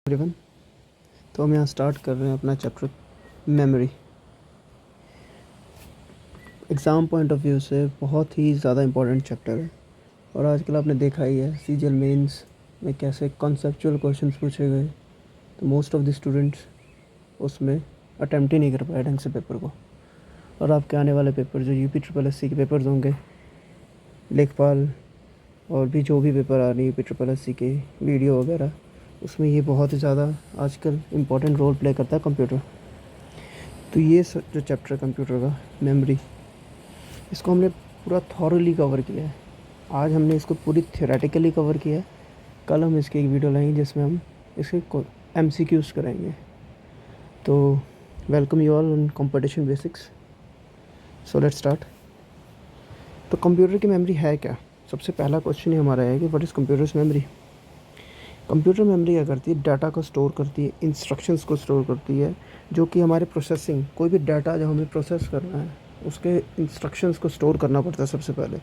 Everyone. तो हम यहाँ स्टार्ट कर रहे हैं अपना chapter memory. Exam point of view से बहुत ही ज़्यादा इम्पोर्टेंट चैप्टर है और आजकल आपने देखा ही है सीजीएल मेंस में कैसे कॉन्सेप्चुअल क्वेश्चंस पूछे गए। तो मोस्ट ऑफ द स्टूडेंट्स उसमें अटेम्प्ट ही नहीं कर पाए ढंग से पेपर को। और आपके आने वाले पेपर जो यूपी ट्रिपल एससी के पेपर्स होंगे, लेखपाल और भी जो भी पेपर आ रही है यूपी ट्रिपल एससी के वीडियो वगैरह, उसमें ये बहुत ही ज़्यादा आजकल इम्पोर्टेंट रोल प्ले करता है कंप्यूटर। तो ये जो चैप्टर है कंप्यूटर का मेमोरी, इसको हमने पूरा थॉरली कवर किया है। आज हमने इसको पूरी थियोरेटिकली कवर किया है। कल हम इसकी एक वीडियो लाएंगे जिसमें हम इसके MCQs कराएंगे। तो welcome you all on competition basics. So let's start. तो कंप्यूटर की मेमोरी है क्या? सबसे पहला क्वेश्चन ही हमारा है कि what is computers memory. Computer memory क्या करती है? डाटा को स्टोर करती है, इंस्ट्रक्शंस को स्टोर करती है, जो कि हमारे प्रोसेसिंग, कोई भी डाटा जो हमें प्रोसेस करना है उसके इंस्ट्रक्शंस को स्टोर करना पड़ता है सबसे पहले।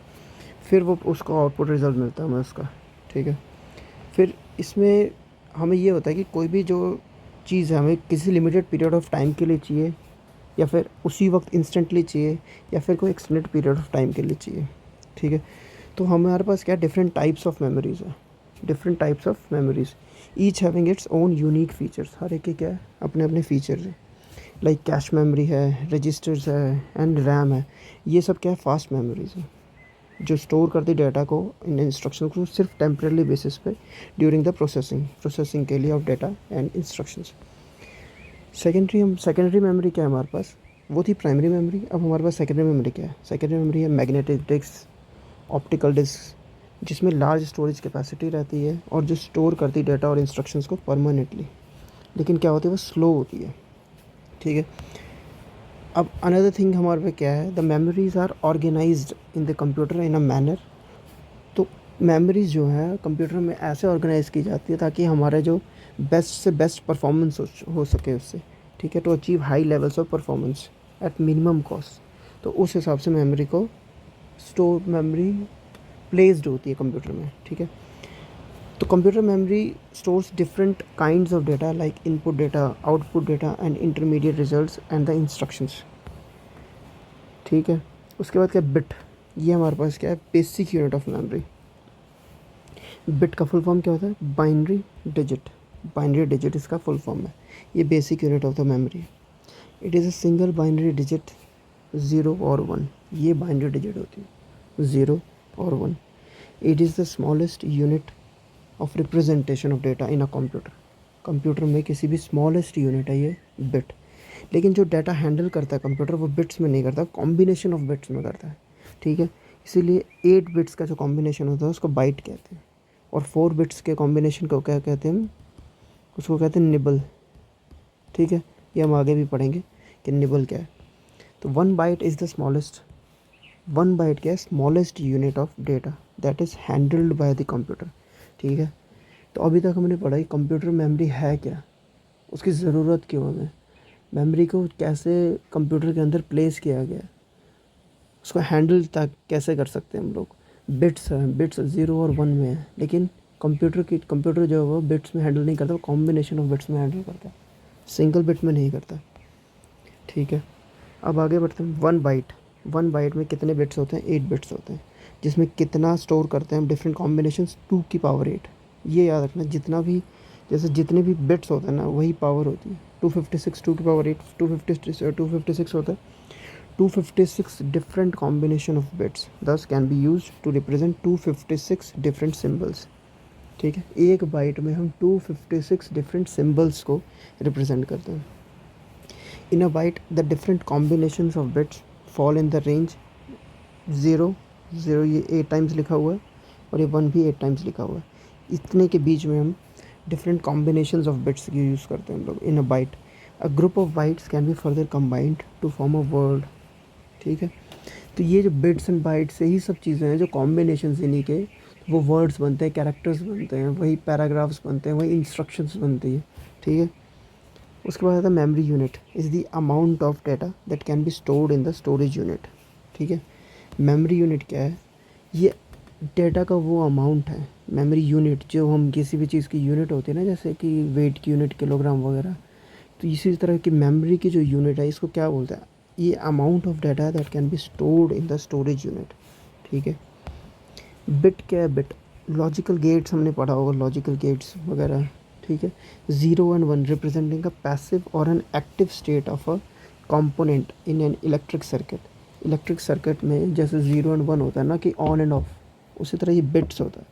फिर वो उसका आउटपुट रिज़ल्ट मिलता है हमें उसका, ठीक है। फिर इसमें हमें ये होता है कि कोई भी जो चीज़ है हमें किसी लिमिटेड पीरियड ऑफ टाइम के लिए चाहिए, या फिर उसी वक्त इंस्टेंटली चाहिए, या फिर कोई एक्सटेंडेड पीरियड ऑफ टाइम के लिए चाहिए, ठीक है। तो हमारे पास क्या डिफरेंट टाइप्स ऑफ मेमोरीज है, different types of memories, each having its own unique features. हर एक के क्या है अपने अपने फीचर्स हैं। लाइक कैश मेमोरी है, रजिस्टर्स है एंड रैम है। ये सब क्या है? फास्ट मेमोरीज है जो स्टोर करती डाटा को, इन इंस्ट्रक्शन को सिर्फ टेम्परेरी बेसिस पे ड्यूरिंग द प्रोसेसिंग के लिए of data and instructions. Secondary memory क्या है हमारे पास? वो थी प्राइमरी मेमोरी। अब हमारे पास सेकेंडरी मेमोरी क्या है? सेकेंडरी मेमोरी है मैग्नेटिक डिस्क, ऑप्टिकल डिस्क, जिसमें लार्ज स्टोरेज कैपेसिटी रहती है और जो स्टोर करती है डाटा और इंस्ट्रक्शंस को परमानेंटली। लेकिन क्या होती है? वो स्लो होती है, ठीक है। अब अनदर थिंग हमारे पे क्या है? The memories are organized in the computer in a manner. तो मेमोरीज जो है कंप्यूटर में ऐसे ऑर्गेनाइज की जाती है ताकि हमारे जो बेस्ट से बेस्ट परफॉर्मेंस हो सके उससे, ठीक है। To achieve high levels of performance at minimum cost. तो उस हिसाब से मेमोरी को मेमोरी प्लेस्ड होती है कंप्यूटर में, ठीक है। तो computer memory stores different kinds of data like input data, output data and intermediate results and the instructions, ठीक है। उसके बाद क्या? बिट। ये हमारे पास क्या है? Basic unit of memory. Bit का फुल फॉर्म क्या होता है? Binary digit. बाइनरी डिजिट इसका फुल फॉर्म है। ये basic unit of the memory. It is a single binary digit, 0 और 1। ये बाइनरी डिजिट होती है, 0 और 1। It is the smallest unit of representation of data in a computer. Computer में किसी भी स्मॉलेस्ट यूनिट है ये बिट। लेकिन जो डाटा हैंडल करता है कंप्यूटर वो बिट्स में नहीं करता, कॉम्बिनेशन ऑफ बिट्स में करता है, ठीक है। इसीलिए 8 बिट्स का जो कॉम्बिनेशन होता है उसको बाइट कहते हैं, और 4 बिट्स के कॉम्बिनेशन को क्या कहते हैं? उसको कहते हैं निबल, ठीक है। ये हम आगे भी पढ़ेंगे कि निबल क्या है। तो 1 byte is the smallest, 1 byte क्या है? Smallest unit of data that is handled by the computer, ठीक है। तो अभी तक हमने पढ़ा कि कंप्यूटर मेमोरी है क्या, उसकी ज़रूरत क्यों हमें, मेमोरी को कैसे कंप्यूटर के अंदर प्लेस किया गया, उसको हैंडल तक कैसे कर सकते हैं हम लोग। बिट्स है, बिट्स 0 और 1 में है, लेकिन कंप्यूटर जो है वो बिट्स में हैंडल नहीं करता, वो कॉम्बिनेशन ऑफ बिट्स में हैंडल करता है, सिंगल बिट में नहीं करता, ठीक है। अब आगे बढ़ते हैं। 1 बाइट में कितने बिट्स होते हैं? 8 बिट्स होते हैं, जिसमें कितना स्टोर करते हैं हम? डिफरेंट कॉम्बिनेशंस 2 की पावर 8। ये याद रखना, जितना भी जैसे जितने भी बिट्स होते हैं ना वही पावर होती है। 256 2 की पावर 8, 256 होता है। 256 different combination of bits thus can be use to represent 256 different symbols, ठीक है। एक बाइट में हम 256 डिफरेंट सिम्बल्स को रिप्रेजेंट करते हैं। In a byte the different combinations of bits fall in the range 0 0, ये 8 टाइम्स लिखा हुआ है, और ये 1 भी 8 टाइम्स लिखा हुआ है। इतने के बीच में हम डिफरेंट कॉम्बिनेशंस ऑफ बिट्स की यूज़ करते हैं हम लोग in a byte. A group of bytes can be further combined to form a word, ठीक है। तो ये जो बिट्स एंड बाइट्स से ही सब चीज़ें हैं जो कॉम्बिनेशन इन्हीं के, वो वर्ड्स बनते हैं, कैरेक्टर्स बनते हैं, वही पैराग्राफ्स बनते हैं, वही इंस्ट्रक्शंस बनती है, ठीक है। उसके बाद आता है memory unit is the amount of data that can be stored in the storage unit, ठीक है। मेमोरी यूनिट क्या है? ये डेटा का वो अमाउंट है, मेमोरी यूनिट, जो हम किसी भी चीज़ की यूनिट होती है ना, जैसे कि वेट की यूनिट किलोग्राम वगैरह, तो इसी तरह की मेमोरी की जो यूनिट है इसको क्या बोलते हैं, ये amount of data that can be stored in the storage unit. ठीक है। बिट क्या है, बिट लॉजिकल गेट्स हमने पढ़ा होगा, लॉजिकल गेट्स वगैरह। ठीक है। 0 and 1 रिप्रेजेंटिंग अ पैसिव और an active state of a component in an electric circuit. Electric circuit में जैसे 0 and 1 होता है ना कि ऑन एंड ऑफ, उसी तरह ये बिट्स होता है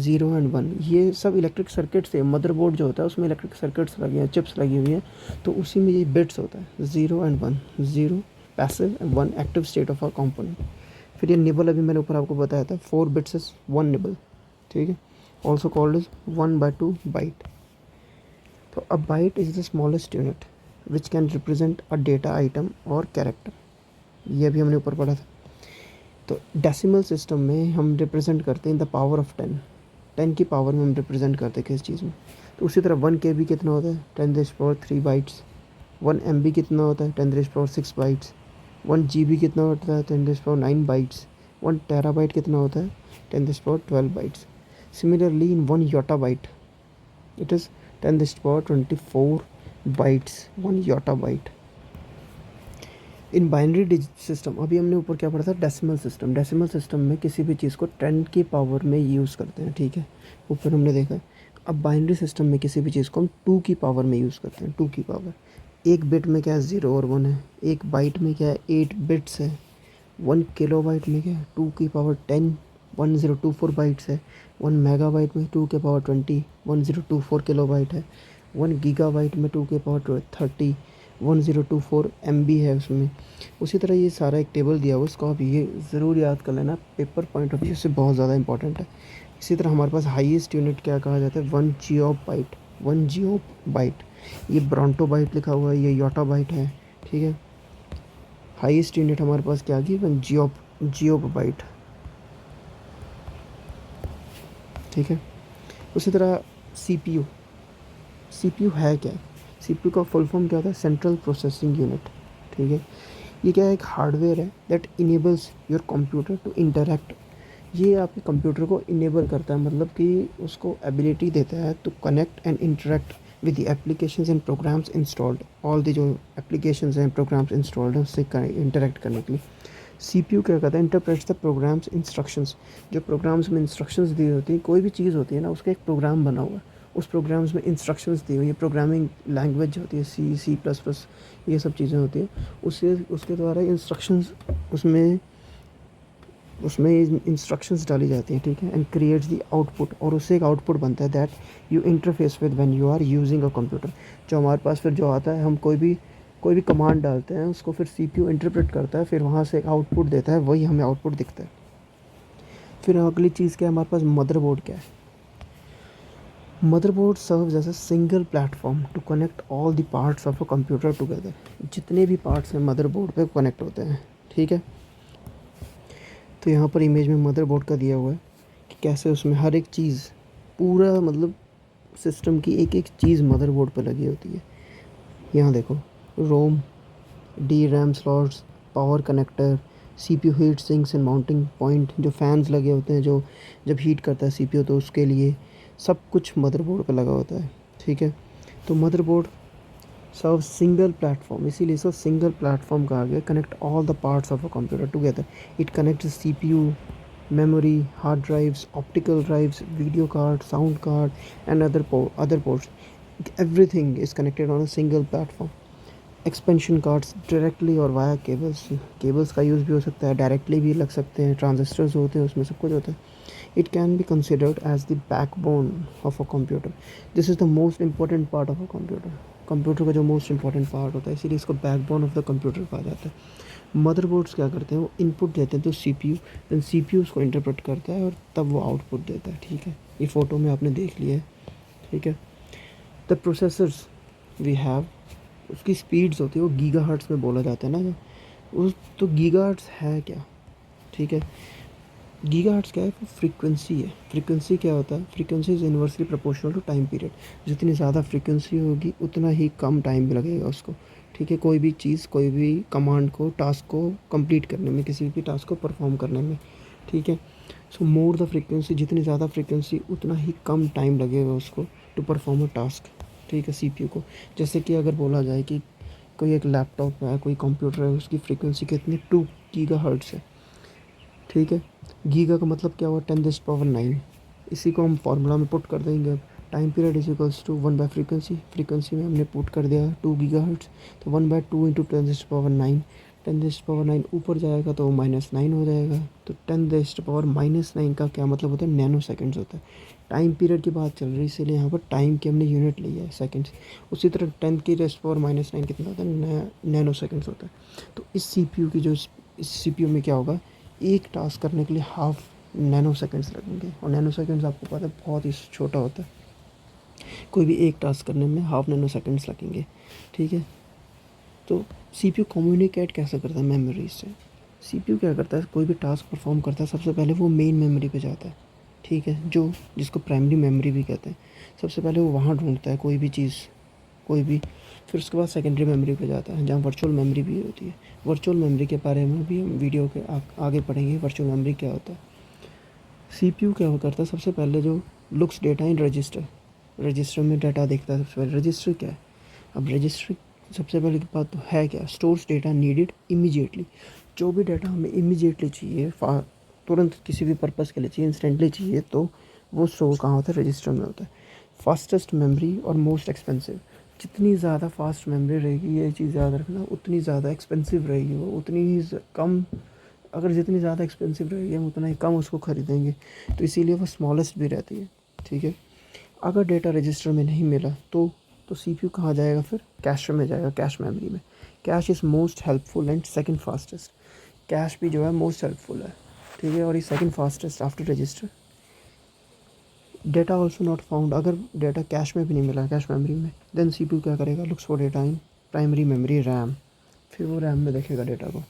0 and 1। ये सब इलेक्ट्रिक सर्किट से, मदरबोर्ड जो होता है उसमें इलेक्ट्रिक सर्किट्स लगी हैं, चिप्स लगी हुई हैं, तो उसी में ये बिट्स होता है 0 and 1। 0 passive and 1 active state of a component. फिर ये निबल अभी मैंने ऊपर आपको बताया था, 4 बिट्स इज 1 निबल। ठीक है। Also called is 1/2 byte. तो a byte is the smallest unit which can represent a data item और कैरेक्टर। ये भी हमने ऊपर पढ़ा था। तो डेसिमल सिस्टम में हम रिप्रेजेंट करते हैं द पावर ऑफ 10। 10 की पावर में हम रिप्रेजेंट करते हैं किस चीज़ में। तो उसी तरह 1 KB कितना होता है, 10⁻³ बाइट्स। 1 MB कितना होता है, 10⁻6 बाइट्स। 1 GB कितना होता है, 10⁻9 बाइट्स। 1 टेराबाइट कितना होता है, 10⁻12 bytes. Similarly in 1 yottabyte it is 10⁻24 bytes, 1 yottabyte. In binary digit system, अभी हमने ऊपर क्या पढ़ा था, डेसिमल सिस्टम। डेसिमल सिस्टम में किसी भी चीज़ को 10 की पावर में यूज़ करते हैं। ठीक है, ऊपर हमने देखा है। अब बाइनरी सिस्टम में किसी भी चीज़ को हम 2 की पावर में यूज़ करते हैं। 2 की पावर, एक बिट में क्या है, 0 और 1 है। एक बाइट में क्या है, 8 बिट्स है। 1 किलोबाइट में क्या है, 2 की पावर 10, 1024 बाइट्स है। 1 मेगाबाइट में 2 के पावर 20, 1024 किलोबाइट है। 1 गीगाबाइट में 2 के पावर 30, 1024 MB है उसमें। उसी तरह ये सारा एक टेबल दिया हुआ, उसको आप ये ज़रूर याद कर लेना, पेपर पॉइंट ऑफ व्यू से बहुत ज़्यादा इंपॉर्टेंट है। इसी तरह हमारे पास हाईएस्ट यूनिट क्या कहा जाता है, 1 जियोप बाइट। 1 जियोप बाइट, ये ब्रॉन्टो बाइट लिखा हुआ है, ये योटा बाइट है। ठीक है। हाईएस्ट यूनिट हमारे पास क्या आ गई, 1 जियोप बाइट। ठीक है। उसी तरह CPU। CPU है क्या, CPU का फुल फॉर्म क्या होता है, सेंट्रल प्रोसेसिंग यूनिट। ठीक है। ये क्या है, एक हार्डवेयर है that enables your computer to interact. ये आपके कंप्यूटर को इनेबल करता है, मतलब कि उसको एबिलिटी देता है to connect and interact with the applications and programs installed. All the जो एप्लीकेशंस हैं, प्रोग्राम्स इंस्टॉल्ड हैं, उससे इंटरेक्ट करने के लिए CPU क्या करता है, इंटरप्रेट्स द प्रोग्राम्स इंस्ट्रक्शंस। जो प्रोग्राम्स में इंस्ट्रक्शंस दी होती हैं, कोई भी चीज़ होती है ना, उसका एक प्रोग्राम बना हुआ है, उस प्रोग्राम्स में इंस्ट्रक्शंस दी हुई है। प्रोग्रामिंग लैंग्वेज जो होती है, C++, ये सब चीज़ें होती हैं, उससे उसके द्वारा इंस्ट्रक्शंस उसमें उसमें इंस्ट्रक्शंस डाली जाती हैं। ठीक है। एंड क्रिएट्स द आउटपुट, और उससे एक आउटपुट बनता है that you interface with when you are using a computer. जो हमारे पास फिर जो आता है, हम कोई भी कमांड डालते हैं, उसको फिर CPU इंटरप्रेट करता है, फिर वहाँ से एक आउटपुट देता है, वही हमें आउटपुट दिखता है। फिर अगली चीज़ क्या है हमारे पास, मदरबोर्ड क्या है। Motherboard serves as a single platform to connect all the parts of a computer together. जितने भी पार्ट्स हैं मदरबोर्ड पे कनेक्ट होते हैं। ठीक है। तो यहाँ पर इमेज में मदरबोर्ड का दिया हुआ है कि कैसे उसमें हर एक चीज़, पूरा मतलब सिस्टम की एक एक चीज़ मदरबोर्ड पर लगी होती है। यहाँ देखो, रोम, DRAM slots, power connector, CPU heat sinks and mounting point, जो फैंस लगे होते हैं, जो जब हीट करता है CPU तो उसके लिए, सब कुछ मदरबोर्ड पे लगा होता है। ठीक है। तो मदरबोर्ड सर्व सिंगल प्लेटफॉर्म, इसीलिए इसको सिंगल प्लेटफॉर्म कहा गया। Connect all the parts of a computer together. It connect CPU, memory, hard drives, optical drives, video card, sound card, and other ports. Everything is connected on a single platform. Expansion cards directly और via cables. Cables का use भी हो सकता है, directly भी लग सकते हैं, ट्रांजिस्टर्स होते हैं उसमें, सब कुछ होता है। It can be considered as the backbone of a computer. This is the most important part of a computer. Computer का जो मोस्ट इंपॉर्टेंट पार्ट होता है, इसीलिए इसको बैकबोन ऑफ द कंप्यूटर कहा जाता है। मदरबोर्ड्स क्या करते हैं, वो इनपुट देते हैं तो CPU, देन CPU उसको इंटरप्रेट करता है और तब वो आउटपुट देता है। ठीक है। ये फ़ोटो में आपने देख लिया है। ठीक है। द प्रोसेसर्स वी हैव, उसकी स्पीड्स होती है वो गीगाहर्ट्ज़ में बोला जाता है ना, जो उस तो गीगाहर्ट्ज़ है क्या। ठीक है। गीगाहर्ट्ज़ क्या है, फ्रीक्वेंसी है। फ्रीक्वेंसी क्या होता है, frequency is inversely proportional to time period. जितनी ज़्यादा फ्रीक्वेंसी होगी उतना ही कम टाइम लगेगा उसको। ठीक है। कोई भी चीज़, कोई भी कमांड को, टास्क को कंप्लीट करने में, किसी भी टास्क को परफॉर्म करने में। ठीक है। सो मोर द फ्रीक्वेंसी, जितनी ज़्यादा फ्रीक्वेंसी उतना ही कम टाइम लगेगा उसको टू परफॉर्म अ टास्क, ठीक है, सीपीयू को। जैसे कि अगर बोला जाए कि कोई एक लैपटॉप है, कोई कंप्यूटर है, उसकी फ्रीक्वेंसी कितनी 2 गीगाहर्ट्ज़ है, ठीक है। गीगा का मतलब क्या हुआ, 10⁻⁹। इसी को हम फार्मूला में पुट कर देंगे अब। Time period is equals to frequency, frequency में हमने पुट कर दिया 2 गीगाहर्ट्ज़, तो 1/2 इंटू 10⁻⁹। 10⁻⁹ ऊपर जाएगा तो -9 हो जाएगा। तो 10⁻⁻⁹ का क्या मतलब होता है, नैनो सेकेंड्स होता है। टाइम पीरियड की बात चल रही है, इसीलिए यहाँ पर टाइम की हमने यूनिट ली है सेकेंड्स। उसी तरह 10⁻⁹ कितना होता है, नैनो सेकेंड्स होता है। तो इस सीपीयू की जो इस सीपीयू में क्या होगा, एक टास्क करने के लिए हाफ नैनो सेकेंड्स लगेंगे, और नैनो सेकेंड्स आपको पता है बहुत ही छोटा होता है। कोई भी एक टास्क करने में हाफ नैनो सेकेंड्स लगेंगे, ठीक है। तो सीपीयू कम्युनिकेट कैसे करता है मेमोरी से। सीपीयू क्या करता है, कोई भी टास्क परफॉर्म करता है सबसे पहले वो मेन मेमोरी पे जाता है, ठीक है, जो जिसको प्राइमरी मेमोरी भी कहते हैं। सबसे पहले वो वहाँ ढूंढता है कोई भी चीज़, कोई भी, फिर उसके बाद सेकेंडरी मेमोरी पे जाता है, जहाँ वर्चुअल मेमोरी भी होती है। वर्चुअल मेमोरी के बारे में भी हम वीडियो के आगे पढ़ेंगे, वर्चुअल मेमोरी क्या होता है। सीपीयू क्या करता है, सबसे पहले जो looks data in register, register में डाटा देखता है सबसे पहले। रजिस्टर क्या है, अब रजिस्टर सबसे पहले की बात तो है क्या, स्टोर्स डेटा नीडेड इमीडिएटली। जो भी डाटा हमें इमीडिएटली चाहिए, तुरंत किसी भी पर्पज़ के लिए चाहिए, इंस्टेंटली चाहिए, तो वो स्टोर कहाँ होता है, रजिस्टर में होता है। फास्टेस्ट मेमोरी और मोस्ट एक्सपेंसिव, जितनी ज़्यादा फास्ट मेमोरी रहेगी, ये चीज़ याद रखना, उतनी ज़्यादा एक्सपेंसिव रहेगी वो, उतनी ही कम, अगर जितनी ज़्यादा एक्सपेंसिव रहेगी हम उतना ही कम उसको ख़रीदेंगे, तो इसीलिए वो स्मॉलेस्ट भी रहती है, ठीक है। अगर डेटा रजिस्टर में नहीं मिला तो सीपीयू कहाँ जाएगा, फिर कैश में जाएगा, कैश मेमोरी में। Cash is most helpful and second fastest. Cash भी जो है मोस्ट हेल्पफुल है, ठीक है, और ये second fastest after register. Data also not found, अगर डेटा कैश में भी नहीं मिला, कैश मेमोरी में, देन सीपीयू क्या करेगा, looks for data in primary memory RAM, फिर वो रैम में देखेगा डेटा को,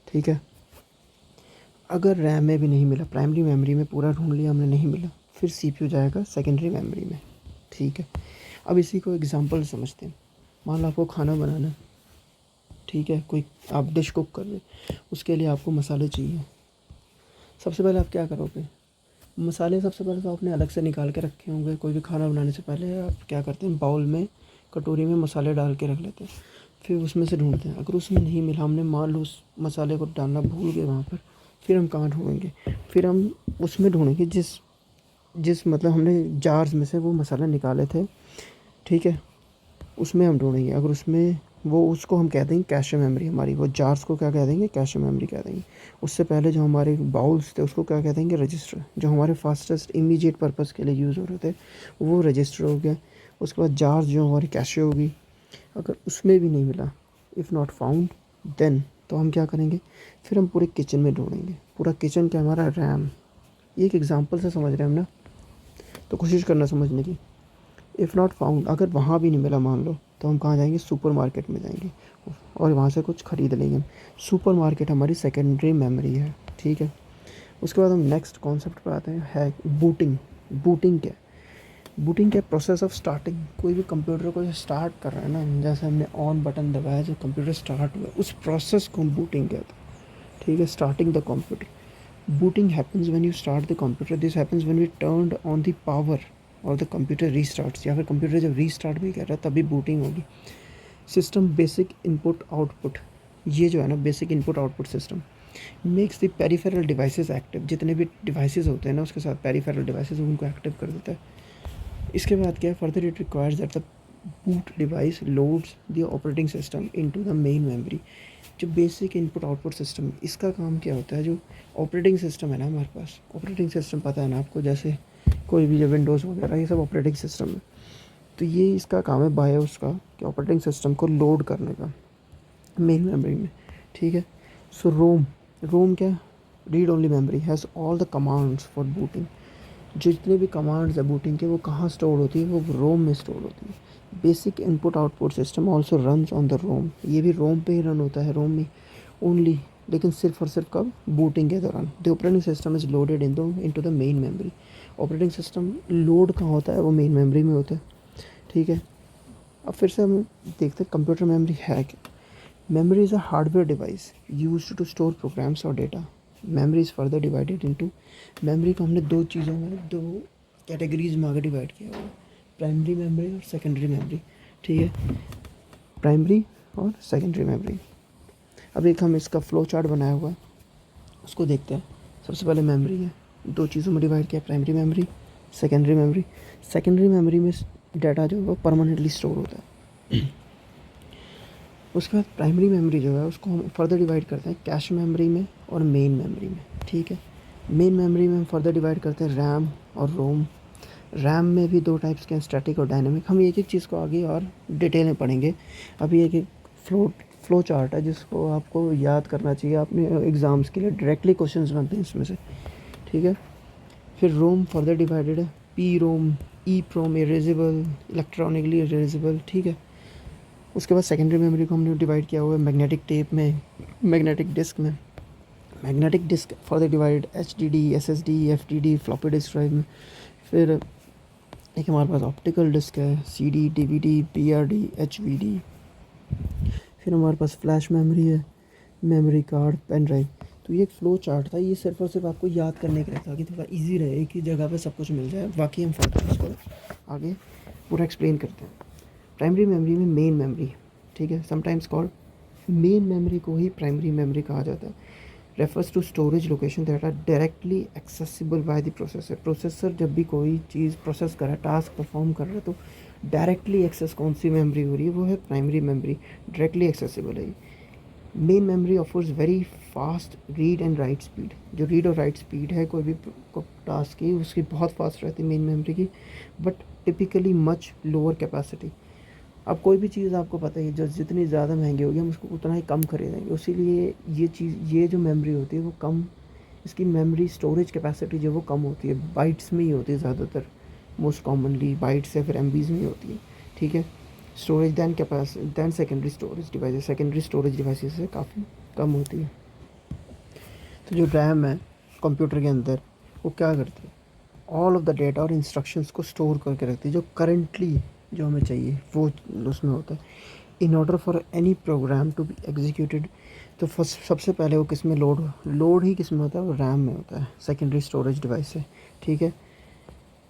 ठीक है। अगर रैम में भी नहीं मिला, प्राइमरी मेमोरी में पूरा ढूंढ लिया हमने, नहीं मिला, फिर सीपीयू जाएगा सेकेंडरी मेमोरी में, ठीक है। अब इसी को एग्जांपल समझते हैं। मान लो आपको खाना बनाना है, ठीक है, कोई आप डिश कुक कर रहे, उसके लिए आपको मसाले चाहिए। सबसे पहले आप क्या करोगे, मसाले सबसे पहले तो आपने अलग से निकाल के रखे होंगे। कोई भी खाना बनाने से पहले आप क्या करते हैं, बाउल में, कटोरी में मसाले डाल के रख लेते हैं, फिर उसमें से ढूंढते हैं। अगर उसमें नहीं मिला, हमने मान लो उस मसाले को डालना भूल गए वहाँ पर, फिर हम कहाँ ढूँढेंगे, फिर हम उसमें ढूँढेंगे जिस जिस मतलब हमने जार्स में से वो मसाले निकाले थे, ठीक है, उसमें हम ढूँढेंगे। अगर उसमें वो, उसको हम कह देंगे कैश मेमोरी हमारी, वो जार्स को क्या कह देंगे, कैश मेमोरी कह देंगे। उससे पहले जो हमारे बाउल्स थे उसको क्या कह देंगे, रजिस्टर। जो हमारे फास्टेस्ट इमीडिएट पर्पज़ के लिए यूज़ हो रहे थे वो रजिस्टर हो गया। उसके बाद जार्स जो हमारी कैशे होगी। अगर उसमें भी नहीं मिला, इफ़ नॉट फाउंड, देन तो हम क्या करेंगे, फिर हम पूरे किचन में ढूँढेंगे। पूरा किचन क्या, हमारा रैम। ये एक एग्जांपल से समझ रहे हैं हम ना, तो कोशिश करना समझने की। इफ़ नॉट फाउंड, अगर वहाँ भी नहीं मिला मान लो, तो हम कहाँ जाएंगे, सुपर मार्केट में जाएंगे और वहाँ से कुछ ख़रीद लेंगे। सुपर मार्केट हमारी सेकेंडरी मेमोरी है, ठीक है। उसके बाद हम नेक्स्ट कॉन्सेप्ट पर आते हैं, है बूटिंग। बूटिंग क्या है, बूटिंग क्या, प्रोसेस ऑफ स्टार्टिंग। कोई भी कंप्यूटर को जो स्टार्ट कर रहा है ना, जैसे हमने ऑन बटन दबाया, जो कंप्यूटर स्टार्ट हुआ, उस प्रोसेस को हम बूटिंग कहते हैं, ठीक है। Starting the computer, booting happens when you start the computer. This happens when we turned on the power और द कंप्यूटर रीस्टार्ट्स, या फिर कंप्यूटर जब रीस्टार्ट भी कर रहा है तभी बूटिंग होगी। सिस्टम बेसिक इनपुट आउटपुट, ये जो है ना basic input output system makes the peripheral devices active. जितने भी डिवाइसेस होते हैं ना उसके साथ पेरिफेरल डिवाइसेस, उनको एक्टिव कर देता है। इसके बाद क्या है, further it requires that the boot device loads the operating system into the main memory. जो बेसिक इनपुट आउटपुट सिस्टम, इसका काम क्या होता है, जो ऑपरेटिंग सिस्टम है ना हमारे पास, ऑपरेटिंग सिस्टम पता है ना आपको, जैसे कोई भी जो विंडोज़ वगैरह ये सब ऑपरेटिंग सिस्टम है। तो ये इसका काम है बायोस का, कि ऑपरेटिंग सिस्टम को लोड करने का मेन मेमोरी में, ठीक है। सो रोम, रोम क्या, read only memory has all the commands for booting. जितने भी कमांड्स है बूटिंग के, वो कहाँ स्टोर होती है, वो रोम में स्टोर होती है। Basic input output system also runs on the ROM, ये भी रोम पे ही रन होता है, रोम में ओनली, लेकिन सिर्फ और सिर्फ कब, बूटिंग के दौरान। The operating system is loaded into the main memory. Operating system load कहाँ होता है, वो मेन मेमोरी में होता है, ठीक है। अब फिर से हम देखते हैं कंप्यूटर मेमोरी है क्या। Memory is a hardware device used to store programs और data. Memory is further divided into, memory को हमने दो चीज़ों में, दो कैटेगरीज में आगे डिवाइड किया हुआ है, प्राइमरी मेमोरी और सेकेंडरी मेमोरी। ठीक है, प्राइमरी और सेकेंडरी मेमोरी। अब एक हम इसका फ्लो चार्ट बनाया हुआ है, उसको देखते हैं। सबसे पहले मेमोरी है, दो चीज़ों में डिवाइड किया, primary memory, secondary memory. Secondary memory में डाटा जो है वो परमानेंटली स्टोर होता है। उसके बाद प्राइमरी मेमोरी जो है उसको हम फर्दर डिवाइड करते हैं कैश मेमोरी में और मेन मेमोरी में। ठीक है, मेन मेमोरी में हम फर्दर डिवाइड करते हैं रैम और रोम। रैम में भी दो टाइप्स के हैं, स्टैटिक और डायनेमिक। हम एक एक चीज़ को आगे और डिटेल में पढ़ेंगे। अभी एक एक फ्लो चार्ट है जिसको आपको याद करना चाहिए अपने एग्ज़ाम्स के लिए, डायरेक्टली क्वेश्चंस बनते हैं इसमें से। ठीक है, फिर रोम फर्दर डिवाइडेड है, पी रोम, ई प्रोम, इरेजेबल, इलेक्ट्रॉनिकली इरेजेबल। ठीक है, उसके बाद सेकेंडरी मेमोरी को हमने डिवाइड किया हुआ है मैग्नेटिक टेप में, मैग्नेटिक डिस्क में। Magnetic disk further divided HDD, SSD, FTD, floppy disk drive में। फिर एक हमारे पास ऑप्टिकल डिस्क है, CD, DVD, PRD, HVD। फिर हमारे पास फ्लैश मेमोरी है, मेमोरी कार्ड, पेन ड्राइव। तो ये एक फ़्लो चार्ट था, ये सिर्फ और सिर्फ आपको याद करने के लिए था कि थोड़ा इजी रहे, एक ही जगह पे सब कुछ मिल जाए। बाकी हम फर्दर इसको आगे पूरा एक्सप्लेन करते हैं। प्राइमरी मेमोरी में मेन मेमोरी, ठीक है, समटाइम्स कॉल्ड, मेन मेमोरी को ही प्राइमरी मेमोरी कहा जाता है। Refers to storage location that are directly accessible by the processor. Processor जब भी कोई चीज़ प्रोसेस कर रहा है, टास्क परफॉर्म कर रहा है, तो डायरेक्टली एक्सेस कौन सी मेमोरी हो रही है, वो है प्राइमरी मेमोरी, डायरेक्टली एक्सेसिबल है। Main memory offers very fast read and right speed. जो रीड और राइट स्पीड है कोई भी टास्क की, उसकी बहुत फास्ट रहती है मेन मेमोरी की, but typically much lower capacity. अब कोई भी चीज़ आपको पता है जो जितनी ज़्यादा महंगी होगी हम उसको उतना ही कम खरीदेंगे, इसीलिए ये चीज़, ये जो मेमोरी होती है वो कम, इसकी मेमोरी स्टोरेज कैपेसिटी जो वो कम होती है, बाइट्स में ही होती है ज़्यादातर, मोस्ट कॉमनली बाइट्स या फिर MBs में ही होती है। ठीक है, storage than secondary storage devices, secondary storage devices से काफ़ी कम होती है। तो जो रैम है कंप्यूटर के अंदर, वो क्या करती है, ऑल ऑफ द डेटा और इंस्ट्रक्शंस को स्टोर करके रखती है जो करंटली जो हमें चाहिए वो उसमें होता है। In order for any program to be executed, तो फर्स्ट सबसे पहले वो किस में लोड ही किस में होता है, वो रैम में होता है, सेकेंडरी स्टोरेज डिवाइस से। ठीक है,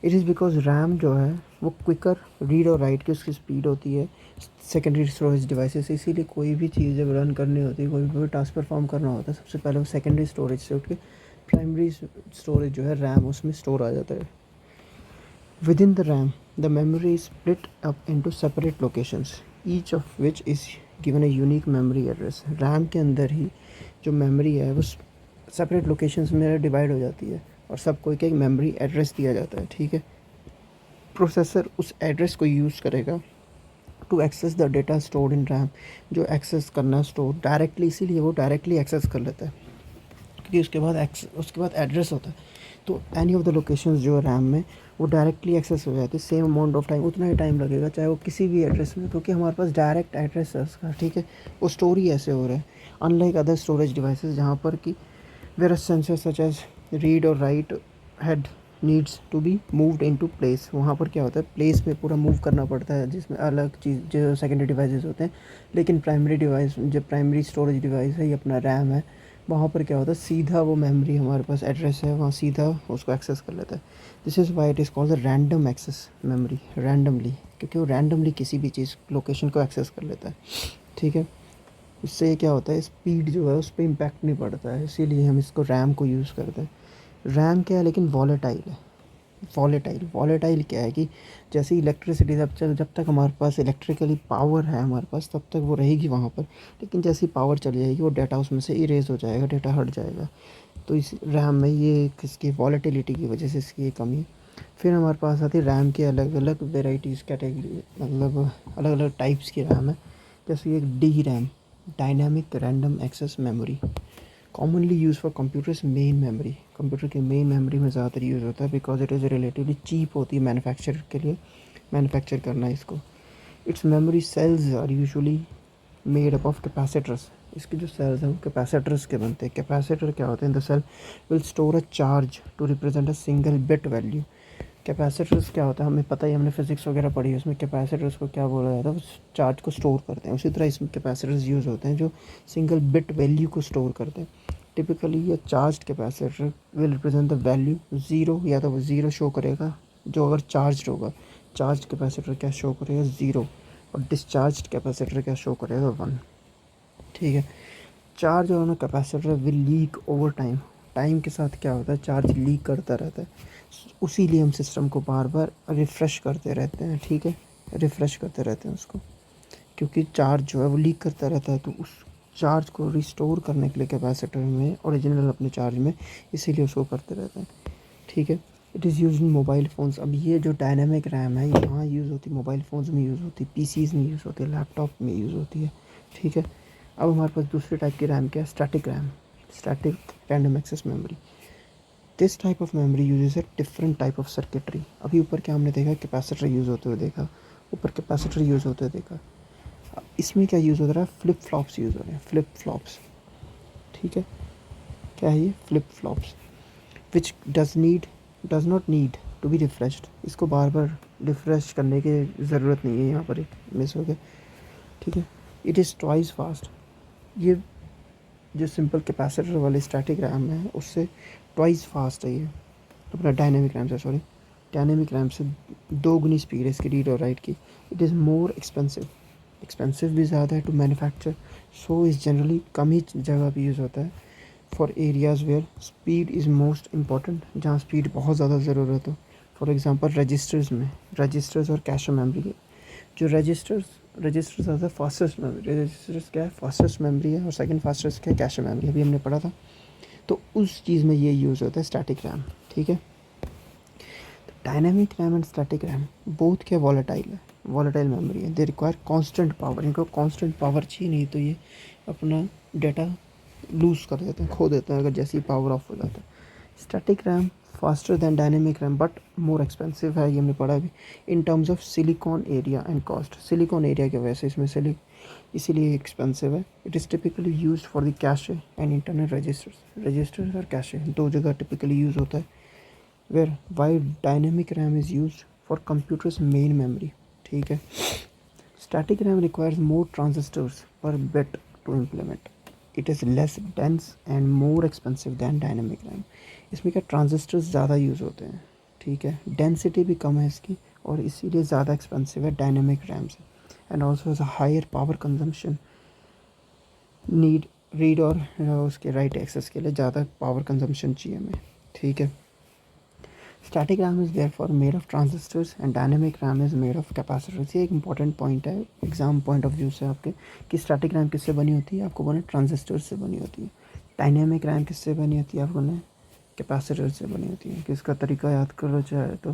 इट इज़ बिकॉज रैम जो है वो क्विकर रीड और राइट की उसकी स्पीड होती है सेकेंडरी स्टोरेज डिवाइसेस से। इसीलिए कोई भी चीज़ जब रन करनी होती है, कोई भी टास्क परफॉर्म करना होता है, सबसे पहले वो सेकेंडरी स्टोरेज से उठ के प्राइमरी स्टोरेज जो है रैम, उसमें स्टोर आ जाता है। Within the RAM, the memory is split up into separate locations, each of which is given a unique memory address. RAM के अंदर ही जो memory है वो separate locations में डिवाइड हो जाती है और सबको एक एक memory address दिया जाता है। ठीक है, प्रोसेसर उस एड्रेस को यूज़ करेगा to access the data stored in RAM. जो एक्सेस करना स्टोर डायरेक्टली, इसीलिए वो डायरेक्टली एक्सेस कर लेता है क्योंकि उसके बाद एड्रेस होता है। तो एनी ऑफ द लोकेशंस जो है रैम में वो डायरेक्टली एक्सेस हो जाती है, सेम अमाउंट ऑफ टाइम, उतना ही टाइम लगेगा चाहे वो किसी भी एड्रेस में, क्योंकि हमारे पास डायरेक्ट एड्रेस है उसका। ठीक है, वो स्टोर ही ऐसे हो रहा है, अनलाइक अदर स्टोरेज डिवाइसेस जहाँ पर कि where sensor such as read और write head needs to be moved into place. वहाँ पर क्या होता है, प्लेस में पूरा मूव करना पड़ता है, जिसमें अलग चीज़ जो सेकेंडरी डिवाइसेस होते हैं। लेकिन प्राइमरी डिवाइस, जो प्राइमरी स्टोरेज डिवाइस है, ये अपना रैम है, वहाँ पर क्या होता है, सीधा वो मेमोरी हमारे पास एड्रेस है, वहाँ सीधा उसको एक्सेस कर लेता है। This is why it is called the random access memory, randomly, क्योंकि वो रैंडमली किसी भी चीज़ लोकेशन को एक्सेस कर लेता है। ठीक है, उससे क्या होता है, स्पीड जो है उस पर इम्पैक्ट नहीं पड़ता है, इसीलिए हम इसको रैम को यूज़ करते हैं। रैम क्या है, लेकिन वॉलेटाइल है। वॉलेटाइल क्या है कि जैसे इलेक्ट्रिसिटी, जब तक हमारे पास इलेक्ट्रिकली पावर है हमारे पास, तब तक वो रहेगी वहाँ पर, लेकिन जैसी पावर चली जाएगी वो डाटा उसमें से इरेज हो जाएगा, डाटा हट जाएगा। तो इस रैम में ये किसकी वॉलेटिलिटी की वजह से इसकी ये कमी है। फिर हमारे पास आती है रैम की अलग अलग वेराइटीज़, कैटेगरी, मतलब अलग अलग टाइप्स की रैम है। जैसे एक D RAM, dynamic random access memory, commonly use for computers main memory. Computer की मेन मेमोरी में ज़्यादातर यूज़ होता है because it is relatively cheap होती है मैन्युफैक्चर के लिए, मैन्युफैक्चर करना इसको। Its memory cells are usually made up of capacitors. इसके जो सेल्स हैं वो कैपेसिटर्स के बनते हैं। कैपेसिटर क्या होते हैं, the cell will store a charge to represent a single bit value. Capacitors क्या होता है, हमें पता ही, हमने फिजिक्स वगैरह पढ़ी है, उसमें कैपेसिटर्स को क्या बोला जाता है, वो चार्ज को स्टोर करते हैं। उसी तरह इसमें कैपेसिटर्स यूज़ होते हैं जो सिंगल बिट वैल्यू को स्टोर करते हैं। टिपिकली ये charged capacitor will represent the value zero, या तो वो ज़ीरो शो करेगा जो अगर चार्ज होगा। चार्ज कैपेसिटर क्या शो करेगा, ज़ीरो, और डिस्चार्ज कैपेसिटर क्या शो करेगा, 1। ठीक है। चार्ज और ना capacitor will leak over time. Time के साथ क्या होता है, चार्ज लीक करता रहता है, उसी लिए हम सिस्टम को बार बार रिफ़्रेश करते रहते हैं। ठीक है, रिफ़्रेश करते रहते हैं उसको, क्योंकि चार्ज जो है वो लीक करता रहता है, तो उस चार्ज को रिस्टोर करने के लिए कैपेसिटर में ओरिजिनल अपने चार्ज में, इसीलिए उसको करते रहते हैं। ठीक है। It is use in mobile phones. अब ये जो डायनेमिक रैम है, ये कहाँ यूज़ होती है, मोबाइल फ़ोन्स में यूज़ होती है, पीसीज़ में यूज़ होती है, लैपटॉप में यूज़ होती है। ठीक है। अब हमारे पास दूसरे टाइप की रैम क्या है, static RAM, static random access memory. This type of memory uses a different type of circuitry. अभी ऊपर क्या हमने देखा, कैपेसिटर यूज़ होते हुए देखा, ऊपर कैपेसिटर यूज़ होते हुए देखा। इसमें क्या यूज़ हो रहा है, फ्लिप फ्लॉप्स यूज़ हो रहे हैं, फ्लिप फ्लॉप्स। ठीक है। क्या है ये, flip flops, which does not need to be refreshed. इसको बार बार रिफ्रेश करने की ज़रूरत नहीं है, यहाँ पर एक मिस हो गया। ठीक है। It is twice fast. ये जो सिंपल कैपेसिटर वाली स्टैटिक रैम है उससे ट्वाइस फास्ट है ये, अपना डायनेमिक रैम से, सॉरी, डायनेमिक रैम से 2 गुनी स्पीड है इसकी रीड और राइट की। It is more expensive, expensive भी ज़्यादा है टू मैन्युफैक्चर, सो इस जनरली कम ही जगह पे यूज़ होता है। For areas where speed is most important, जहाँ स्पीड बहुत ज़्यादा ज़रूरत हो। फॉर एग्जांपल रजिस्टर्स में, रजिस्टर्स और कैश मेमोरी। जो registers are the fastest memory, registers क्या है, फास्टेस्ट मेमोरी है, और सेकंड फास्टेस्ट क्या है, कैश मेमोरी, अभी हमने पढ़ा था। तो उस चीज़ में ये यूज़ होता है स्टैटिक रैम। ठीक है। Dynamic RAM and static RAM both क्या वॉलेटाइल है, वॉलेटाइल मेमोरी है। दे रिक्वायर कांस्टेंट पावर, इनको कांस्टेंट पावर चाहिए, नहीं तो ये अपना डाटा लूज़ कर देते हैं, खो देते हैं अगर जैसे ही पावर ऑफ हो जाता है। Static RAM faster than dynamic RAM but more expensive है, ये हमने पढ़ा भी, in terms of silicon area and cost. Silicon area की वजह से इसमें इसीलिए एक्सपेंसिव है। It is typically use for the cache and internal registers और कैशे दो जगह टिपिकली यूज़ होता है। Where why dynamic RAM is use for computers main memory. ठीक है। Static RAM requires more transistors पर bit to implement. It is less dense and more expensive than dynamic RAM. इसमें क्या transistors ज़्यादा use होते हैं। ठीक है। डेंसिटी भी कम है इसकी, और इसीलिए ज़्यादा एक्सपेंसिव है डायनेमिक रैम से। And also has a higher power consumption need, read और उसके राइट एक्सेस के लिए ज़्यादा पावर कंजम्पशन चाहिए हमें। ठीक है। Static RAM is therefore made of transistors and dynamic RAM is made of capacitors. ये एक इंपॉर्टेंट पॉइंट है एग्जाम पॉइंट ऑफ व्यू से आपके, कि स्टैटिक रैम किससे बनी होती है, आपको बोले ट्रांजिस्टर्स से बनी होती है। डायनेमिक रैम किससे बनी होती है, आपको बोले कैपेसिटर से बनी होती है। कि इसका तरीका याद कर लो चाहे तो,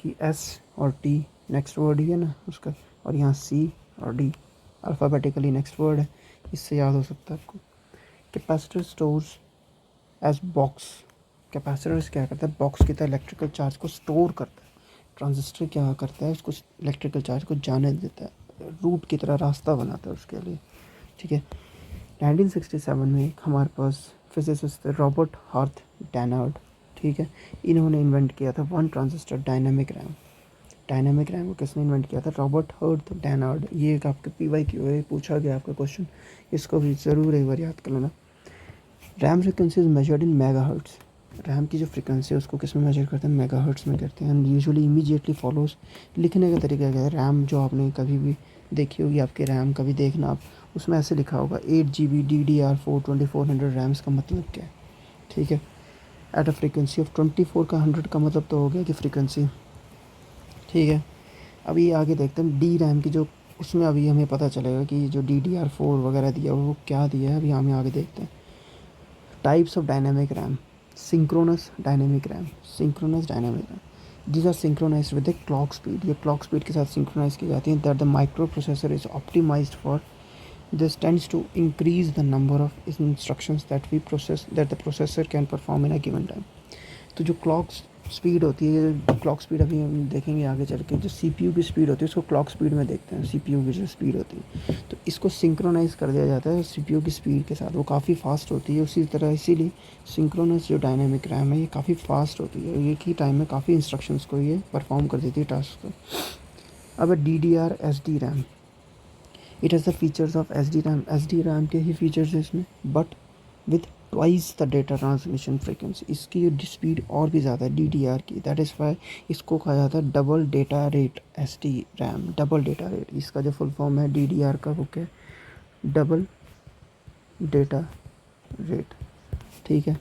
कि एस और टी नेक्स्ट वर्ड ही है ना उसका, और यहाँ सी और डी अल्फ़ाबेटिकली नेक्स्ट वर्ड है, इससे याद हो सकता है आपको। Capacitor stores as box. Capacitors क्या करता है, बॉक्स की तरह इलेक्ट्रिकल चार्ज को स्टोर करता है। ट्रांजिस्टर क्या करता है, उसको इलेक्ट्रिकल चार्ज को जाने देता है, रूट की तरह रास्ता बनाता है उसके लिए। ठीक है। 1967 में हमारे पास फिजिसिस्ट थे रॉबर्ट हार्थ डैनार्ड। ठीक है। इन्होंने इन्वेंट किया था one transistor dynamic RAM. Dynamic RAM को किसने इन्वेंट किया था, रॉबर्ट हार्थ डैनार्ड। ये एक आपके PYQ है, पूछा गया आपका क्वेश्चन, इसको भी ज़रूर एक बार याद कर लेना। RAM frequency is measured in megahertz. RAM की जो फ्रिक्वेंसी है उसको किस में मेजर करते हैं, मेगाहर्ट्ज़ में करते हैं। एंड यूजुअली इमीडिएटली फॉलोज, लिखने का तरीका क्या है, रैम जो आपने कभी भी देखी होगी आपके रैम कभी देखना आप, उसमें ऐसे लिखा होगा 8 GB DDR4 2400 रैम्स का मतलब क्या है। ठीक है। एट अ फ्रिक्वेंसी ऑफ 24 का 100 का मतलब तो हो गया कि फ्रिक्वेंसी। ठीक है। अभी आगे देखते हैं डी रैम की, जो उसमें अभी हमें पता चलेगा कि जो DDR4 वगैरह दिया हुआ वो क्या दिया है, अभी हमें आगे देखते हैं। Types of dynamic RAM, synchronous dynamic RAM, synchronous dynamic RAM, these are synchronized with the clock speed. ये क्लॉक स्पीड के साथ सिंक्रोनाइज की जाती है। That the micro processor is optimized for this, tends to increase the number of instructions that we process, that the processor can perform in a given time. तो जो clock speed होती है, clock speed अभी हम देखेंगे आगे चल के, जो CPU की स्पीड होती है उसको क्लॉक स्पीड में देखते हैं, CPU की जो स्पीड होती है, तो इसको सिंक्रोनाइज़ कर दिया जाता है CPU की स्पीड के साथ, वो काफ़ी फास्ट होती है। उसी तरह इसीलिए सिंक्रोनस जो डायनेमिक रैम है ये काफ़ी फास्ट होती है, एक ही टाइम में काफ़ी इंस्ट्रक्शंस को ये परफॉर्म कर देती है, टास्क को। अब DDR SD RAM, it has the features of SD RAM, SD RAM के ही फीचर्स है इसमें, but with twice the data transmission frequency, इसकी स्पीड और भी ज़्यादा है DDR की। दैट इज़ वाई इसको कहा जाता है double data rate, SDRAM, double data rate. इसका जो फुल फॉर्म है DDR का वो क्या है, डबल डेटा रेट। ठीक है,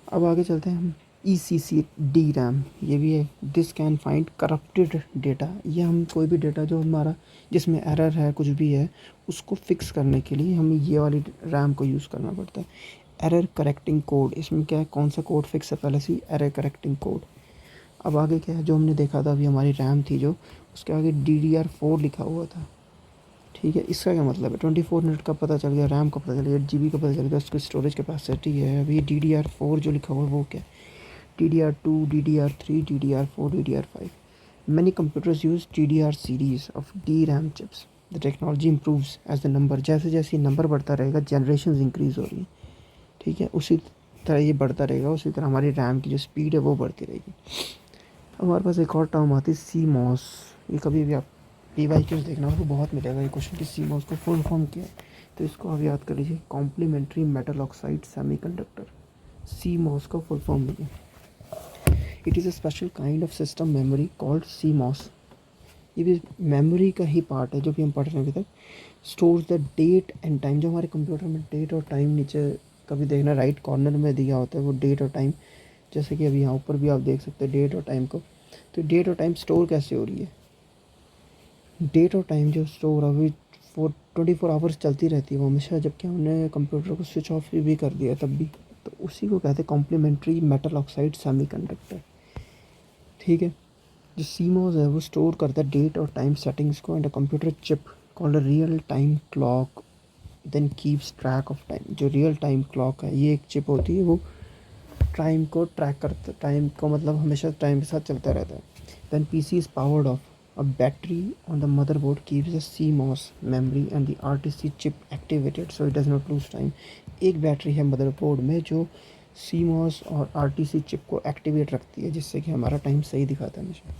अब आगे चलते हैं हम। ECC-DRAM ये भी है। This can find corrupted data, ये हम कोई भी डेटा जो हमारा जिसमें एरर है कुछ भी है उसको फिक्स करने के लिए हमें ये वाली रैम को यूज़ करना पड़ता है। एरर करेक्टिंग कोड, इसमें क्या है, कौन सा कोड फिक्स है पहले से ही, एरर करेक्टिंग कोड। अब आगे क्या है, जो हमने देखा था अभी हमारी रैम थी जो, उसके आगे DDR4 लिखा हुआ था। ठीक है, इसका क्या मतलब है, 24 मिनट का पता चल गया, रैम का पता चल गया, GB का पता चल गया, उसकी स्टोरेज कैपेसिटी है। अभी DDR4 जो लिखा हुआ है वो क्या है, DDR2, DDR3, DDR4, DDR5। Many computers use DDR series of DRAM chips. The technology improves as the number, जैसे जैसे नंबर बढ़ता रहेगा जनरेशन इंक्रीज़ हो रही है। ठीक है, उसी तरह ये बढ़ता रहेगा, उसी तरह हमारी रैम की जो स्पीड है वो बढ़ती रहेगी। अब हमारे पास एक और टर्म आती है CMOS। ये कभी भी आप PYQs देखना आपको बहुत मिलेगा ये क्वेश्चन कि CMOS को फुल फॉर्म क्या है, तो इसको आप याद कर लीजिए, complementary metal oxide semiconductor. CMOS का फुल फॉर्म नहीं है। It is a special kind of system memory called CMOS। ये भी मेमोरी का ही पार्ट है जो भी हम पढ़ रहे हैं अभी तक। Stores the date and time, जो हमारे कंप्यूटर में डेट और टाइम नीचे कभी देखना राइट कॉर्नर में दिया होता है वो डेट और टाइम, जैसे कि अभी यहाँ ऊपर भी आप देख सकते हैं डेट और टाइम को। तो डेट और टाइम स्टोर कैसे हो रही है, डेट और टाइम जो स्टोर अभी 24 आवर्स चलती रहती है वो हमेशा, जबकि हमने कंप्यूटर को स्विच ऑफ भी कर दिया तब भी, तो उसी को कहते हैं कॉम्प्लीमेंट्री मेटल ऑक्साइड सेमीकंडक्टर। ठीक है, जो CMOS है वो स्टोर करता है डेट और टाइम सेटिंग्स को, and a computer chip called real time clock then keeps track of time. जो रियल टाइम क्लॉक है ये एक चिप होती है, वो टाइम को ट्रैक करता, टाइम को मतलब हमेशा टाइम के साथ चलता रहता है। When PC is powered of, a battery on the motherboard keeps the CMOS memory and the RTC chip activated so it does not lose time। एक बैटरी है मदरबोर्ड में जो CMOS और RTC चिप को एक्टिवेट रखती है जिससे कि हमारा टाइम सही दिखाता है हमेशा।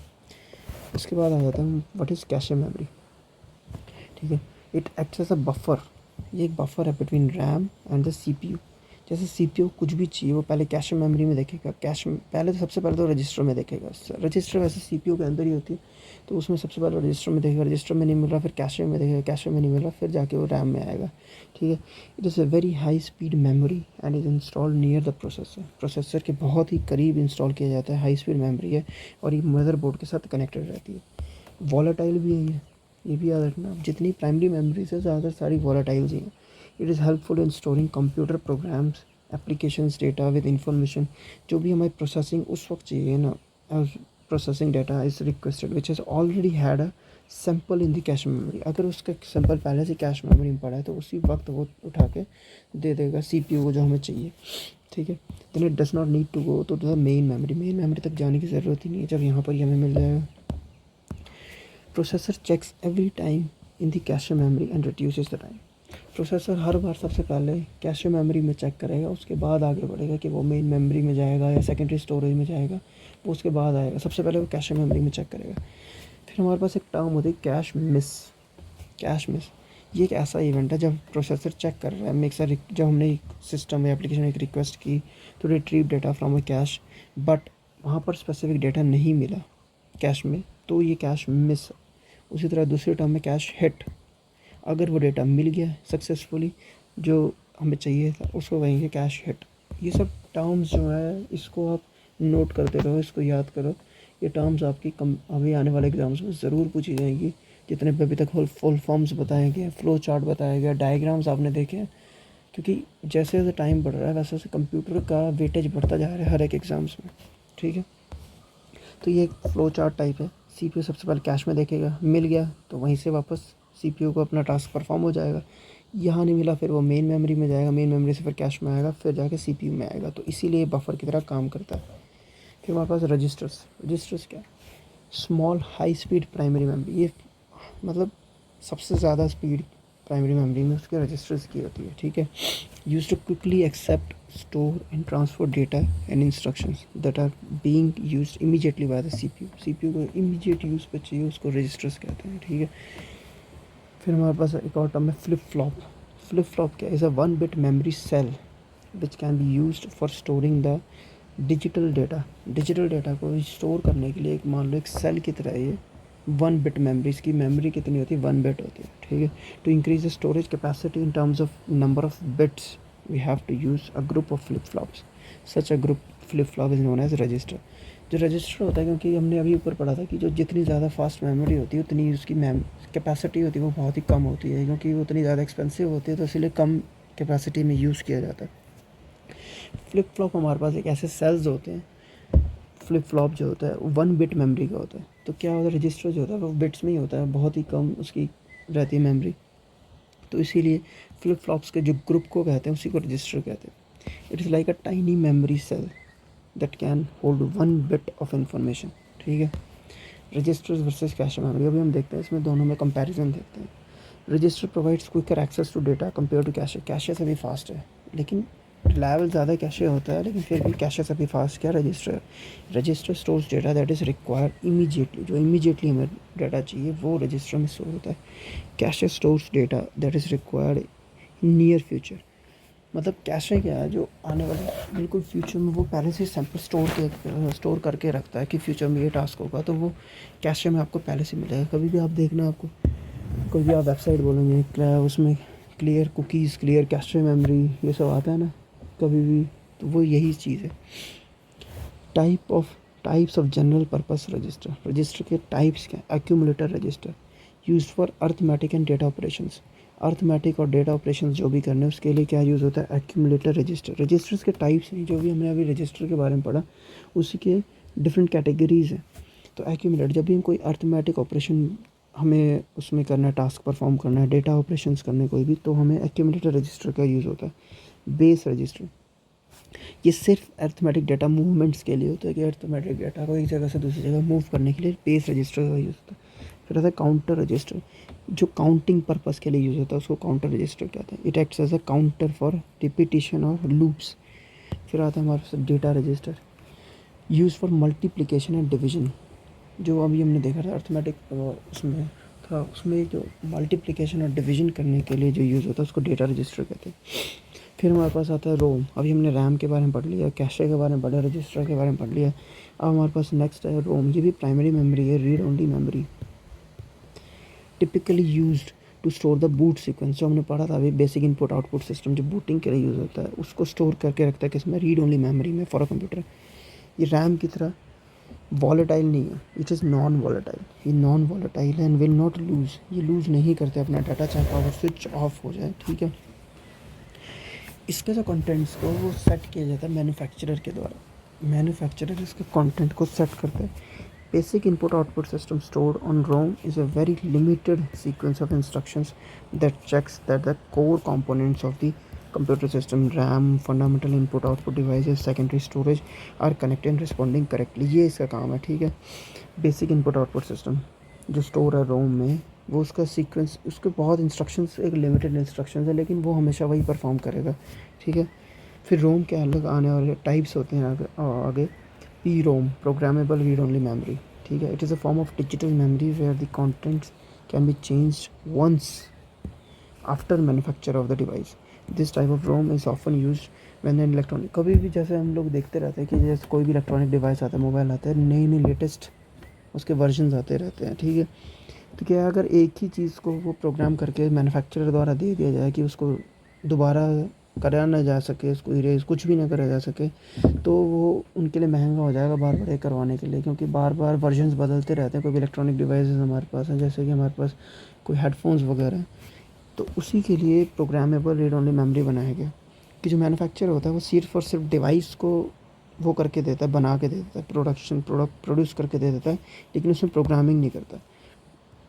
उसके बाद आ जाता है व्हाट इज़ कैशे मेमोरी। ठीक है, it acts as a buffer, ये एक बफर है between RAM and the CPU। जैसे CPU कुछ भी चाहिए वो पहले कैश मेमोरी में देखेगा, कैश पहले तो सबसे पहले तो रजिस्टर में देखेगा। रजिस्टर वैसे CPU के अंदर ही होती है, तो उसमें सबसे पहले रजिस्टर में देखेगा, रजिस्टर में नहीं मिल रहा फिर कैश में देखेगा, कैश में नहीं मिल रहा फिर जाके वो रैम में आएगा। ठीक है, it is a very high speed memory and is installed near the processor. Processor के बहुत ही करीब इंस्टॉल किया जाता है, हाई स्पीड मेमोरी है और ये मदरबोर्ड के साथ कनेक्टेड रहती है। वॉलेटाइल भी है ये भी याद रखना, जितनी प्राइमरी मेमोरीज है ज़्यादातर सारी वॉलेटाइल्स ही हैं। It is helpful in storing computer programs applications data with information. जो भी हमें प्रोसेसिंग उस वक्त चाहिए ना, processing data is requested which is already had a sample in the cache memory. अगर उसका सैम्पल पहले से कैश मेमोरी में पड़ा है तो उसी वक्त वो उठा के दे देगा CPU को जो हमें चाहिए। ठीक है, then it does not need to go to the main memory तक जाने की ज़रूरत ही नहीं है, जब यहाँ पर ही हमें मिल जाएगा। Processor checks every time in the cache memory and reduces the time. Processor हर बार सबसे पहले कैशे मेमोरी में चेक करेगा, उसके बाद आगे बढ़ेगा कि वो मेन मेमोरी में जाएगा या सेकेंडरी स्टोरेज में जाएगा, वो उसके बाद आएगा। सबसे पहले वो कैशे मेमोरी में चेक करेगा। फिर हमारे पास एक टर्म होती है कैश मिस। कैश मिस ये एक ऐसा इवेंट है जब प्रोसेसर चेक कर रहा है, जब हमने एक सिस्टम या एप्लीकेशन एक रिक्वेस्ट की तो retrieve data from a cash, but वहाँ पर स्पेसिफिक डेटा नहीं मिला कैश में, तो ये कैश मिस। उसी तरह दूसरी टर्म में कैश हिट, अगर वो डेटा मिल गया सक्सेसफुली जो हमें चाहिए था उसको कहेंगे कैश हिट। ये सब टर्म्स जो है इसको आप नोट करते रहो, इसको याद करो। ये टर्म्स आपकी अभी आने वाले एग्जाम्स में ज़रूर पूछी जाएंगी। जितने भी अभी तक फुल फॉर्म्स बताए गए, फ्लो चार्ट बताया गया, डायग्राम्स आपने देखे हैं, क्योंकि जैसे जैसे टाइम बढ़ रहा है वैसे वैसे कंप्यूटर का वेटेज बढ़ता जा रहा है हर एक एग्ज़ाम्स में। ठीक है, तो ये एक फ्लो चार्ट टाइप है। CPU सबसे पहले कैश में देखेगा, मिल गया तो वहीं से वापस CPU को अपना टास्क परफॉर्म हो जाएगा। यहाँ नहीं मिला फिर वो मेन मेमोरी में जाएगा, मेन मेमोरी से फिर कैश में आएगा, फिर जाके CPU में आएगा, तो इसीलिए बफर की तरह काम करता है। फिर हमारे पास रजिस्टर्स क्या है, small high speed primary memory. ये मतलब सबसे ज़्यादा स्पीड प्राइमरी मेमोरी में उसके रजिस्टर्स की होती है। ठीक है, use to quickly accept store and transfer data and instructions that are being used immediately by the CPU को इमीडिएट यूज़ पे चाहिए, उसको रजिस्टर्स कहते हैं। ठीक है, फिर हमारे पास एक और टर्म है फ्लिप फ्लॉप। फ्लिप फ्लॉप क्या is a 1 bit memory cell which can be used for storing the digital data. Digital data को स्टोर करने के लिए एक मान लो एक सेल की तरह है ये 1 बिट मेमोरी। इसकी मेमोरी कितनी होती है? 1 बिट होती है, ठीक है। To increase the storage capacity in terms of number of bits we have to use a group of flip flops. Such a group flip flop is known as register. जो register होता है, क्योंकि हमने अभी ऊपर पढ़ा था कि जो जितनी ज़्यादा फास्ट मेमोरी होती है उतनी उसकी कैपेसिटी होती है वो बहुत ही कम होती है, क्योंकि वो उतनी ज़्यादा एक्सपेंसिव होती है, तो इसलिए कम कैपेसिटी में यूज़ किया जाता है। फ्लिप फ्लॉप हमारे पास एक ऐसे सेल्स होते हैं। फ्लिप फ्लॉप जो होता है वो 1 बिट मेमोरी का होता है। तो क्या होता है, रजिस्टर जो होता है वो बिट्स में ही होता है, बहुत ही कम उसकी रहती है मेमोरी। तो इसीलिए फ्लिप फ्लॉप्स के जो ग्रुप को कहते हैं उसी को रजिस्टर कहते हैं। It is like a tiny memory cell that can hold 1 bit of information, ठीक है। रजिस्टर्स वर्सेस कैश मेमोरी, अभी हम देखते हैं इसमें दोनों में कंपैरिजन देखते हैं। Register provides quicker access to data compare to cache. Cache से भी फास्ट है, लेकिन रिलायबल ज़्यादा कैशे होता है, लेकिन फिर भी कैशे से भी फास्ट क्या रजिस्टर है। Register stores data that is required immediately. जो इमीडिएटली हमें डाटा चाहिए वो रजिस्टर में स्टोर होता है। Cache stores data that is required near future. मतलब कैशे क्या है, जो आने वाले बिल्कुल फ्यूचर में वो पहले से सैंपल स्टोर करके रखता है कि फ्यूचर में ये टास्क होगा, तो वो कैशे में आपको पहले से मिलेगा। कभी भी आप देखना, आपको कोई भी आप वेबसाइट बोलेंगे क्या उसमें clear cookies, clear cache memory, ये सब आता है ना कभी भी, तो वो यही चीज़ है। Types of general purpose register. Register के टाइप्स क्या? Accumulator register used for arithmetic and data operations. Arithmetic और डेटा ऑपरेशंस जो भी करने उसके लिए क्या यूज़ होता है? Accumulator register. रजिस्टर्स के टाइप्स नहीं, जो भी हमने अभी रजिस्टर के बारे में पढ़ा उसी के डिफरेंट कैटेगरीज हैं। तो एक्यूमुलेटर, जब भी हम कोई अर्थमेटिक ऑपरेशन हमें उसमें करना है, टास्क परफॉर्म करना है, डेटा ऑपरेशंस करने कोई भी, तो हमें एक्यूमुलेटर रजिस्टर का यूज़ होता है। बेस रजिस्टर, ये सिर्फ अर्थमेटिक डेटा मूवमेंट्स के लिए होता है कि अर्थमेटिक डेटा को एक जगह से दूसरी जगह मूव करने के लिए बेस रजिस्टर का यूज़ होता है। फिर आता है काउंटर रजिस्टर, जो काउंटिंग पर्पस के लिए यूज़ होता है उसको काउंटर रजिस्टर कहते हैं। It acts as a counter for repetition और लूप्स। फिर आता है हमारे पास data register, use for multiplication and division. जो अभी हमने देखा था अर्थमेटिक उसमें था, उसमें जो मल्टीप्लिकेशन और डिवीजन करने के लिए जो यूज़ होता है उसको डेटा रजिस्टर कहते हैं। फिर हमारे पास आता है रोम। अभी हमने रैम के बारे में पढ़ लिया, कैशे के बारे में पढ़ा, रजिस्टर के बारे में पढ़ लिया। अब हमारे पास नेक्स्ट है रोम। ये भी प्राइमरी मेमोरी है, read only memory, typically used to store the boot sequence. जो हमने पढ़ा था अभी, बेसिक इनपुट आउटपुट सिस्टम जो बूटिंग के लिए यूज़ होता है उसको स्टोर करके रखता है किसमें? रीड ओनली मेमोरी में फॉर अ कंप्यूटर। ये रैम की तरह वॉलेटाइल नहीं है, इट इज़ नॉन वॉलेटाइल। ये non volatile and will not lose, ये लूज़ नहीं करते अपना डाटा, चाहे पावर स्विच ऑफ हो जाए, ठीक है। इसके जो कंटेंट्स को वो सेट किया जाता है मैन्युफैक्चरर के द्वारा। मैन्युफैक्चरर इसके कंटेंट को सेट करता है। Basic input output system stored on ROM is a very limited sequence of instructions that checks that the core components of the computer system, RAM, fundamental input output devices, secondary storage are connected responding correctly. ये इसका काम है, ठीक है। Basic input output system जो store है ROM में, वो उसका सीक्वेंस, उसके बहुत इंस्ट्रक्शंस, एक लिमिटेड इंस्ट्रक्शंस है, लेकिन वो हमेशा वही परफॉर्म करेगा, ठीक है। फिर रोम के अलग आने वाले टाइप्स होते हैं आगे P ROM, programmable read only memory, ठीक है। It is a form of digital memory where the contents can be changed once after manufacture of the device. This type of ROM is often used when an electronic, कभी भी जैसे हम लोग देखते रहते हैं कि जैसे कोई भी इलेक्ट्रॉनिक डिवाइस आता है, मोबाइल आता है, नई नई लेटेस्ट उसके वर्जन आते रहते हैं, ठीक है। तो क्या अगर एक ही चीज़ को वो प्रोग्राम करके मैन्युफैक्चरर द्वारा दे दिया जाए कि उसको दोबारा करा ना जा सके, उसको इरेज कुछ भी ना करा जा सके, तो वो उनके लिए महंगा हो जाएगा बार बार ये करवाने के लिए, क्योंकि बार बार वर्जन्स बदलते रहते हैं। कोई भी इलेक्ट्रॉनिक डिवाइसेस हमारे पास हैं, जैसे कि हमारे पास कोई हेडफोन्स वगैरह हैं, तो उसी के लिए प्रोग्रामेबल रीड ओनली मेमोरी बनाया गया कि जो मैन्युफैक्चर होता है वो सिर्फ और सिर्फ डिवाइस को वो करके देता है, बना के दे देता है, प्रोडक्ट प्रोड्यूस करके दे देता है, लेकिन उसमें प्रोग्रामिंग नहीं करता।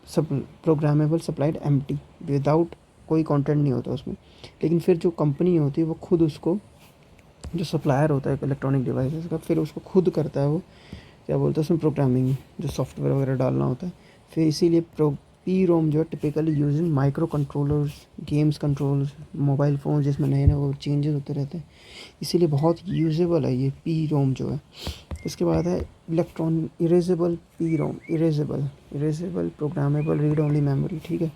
सब प्रोग्रामेबल सप्लाइड एम्प्टी, विदाउट कोई कंटेंट नहीं होता उसमें। लेकिन फिर जो कंपनी होती है वो खुद उसको, जो सप्लायर होता है इलेक्ट्रॉनिक डिवाइसेस का, फिर उसको खुद करता है वो, क्या बोलते हैं उसमें प्रोग्रामिंग, जो सॉफ्टवेयर वगैरह डालना होता है। फिर इसीलिए पी रोम जो है typically use in micro controllers, games controls, mobile phone जिसमें नए नए वो चेंजेस होते रहते हैं, इसीलिए बहुत यूजेबल है ये पी रोम जो है। इसके बाद है electron erasable P ROM, erasable programmable read only memory, ठीक है।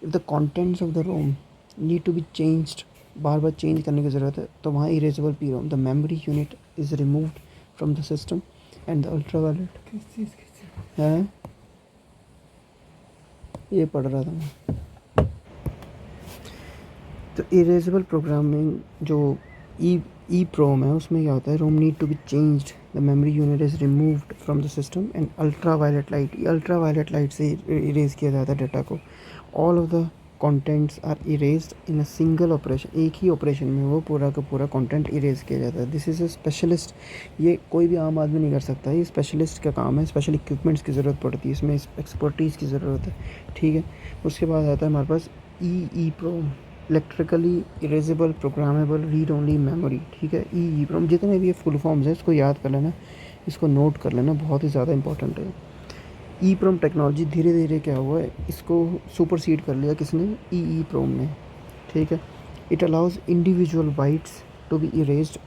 If the contents of the ROM need to be changed, बार बार चेंज करने की ज़रूरत है, तो वहाँ erasable P ROM, the memory unit is removed from the system and the ultraviolet. किस चीज़ की? है ये पढ़ रहा था मैं। तो इरेजेबल प्रोग्रामिंग जो ई ई प्रोम है उसमें क्या होता है, ROM need to be changed, the memory unit is removed from the system and ultra violet light, ultra violet light से इरेज किया जाता है डाटा को। All of the contents are erased in a single operation, एक ही operation में वो पूरा का पूरा कंटेंट इरेज किया जाता है। दिस इज़ अ स्पेशलिस्ट, ये कोई भी आम आदमी नहीं कर सकता, ये स्पेशलिस्ट का काम है, स्पेशल इक्विपमेंट्स की ज़रूरत पड़ती है, इसमें एक्सपर्टीज़ की ज़रूरत है। ठीक है, उसके बाद आता है हमारे पास E PROM, electrically erasable programmable read only memory. ठीक है, ई प्रोम, जितने भी ये फुल फॉर्म्स हैं इसको याद कर लेना, इसको नोट कर लेना, बहुत ही ज़्यादा इंपॉर्टेंट है। ई प्रोम टेक्नोलॉजी धीरे धीरे क्या हुआ है, इसको सुपरसीड कर लिया किसने, ई प्रोम ने। ठीक है, it allows individual bytes to be erased,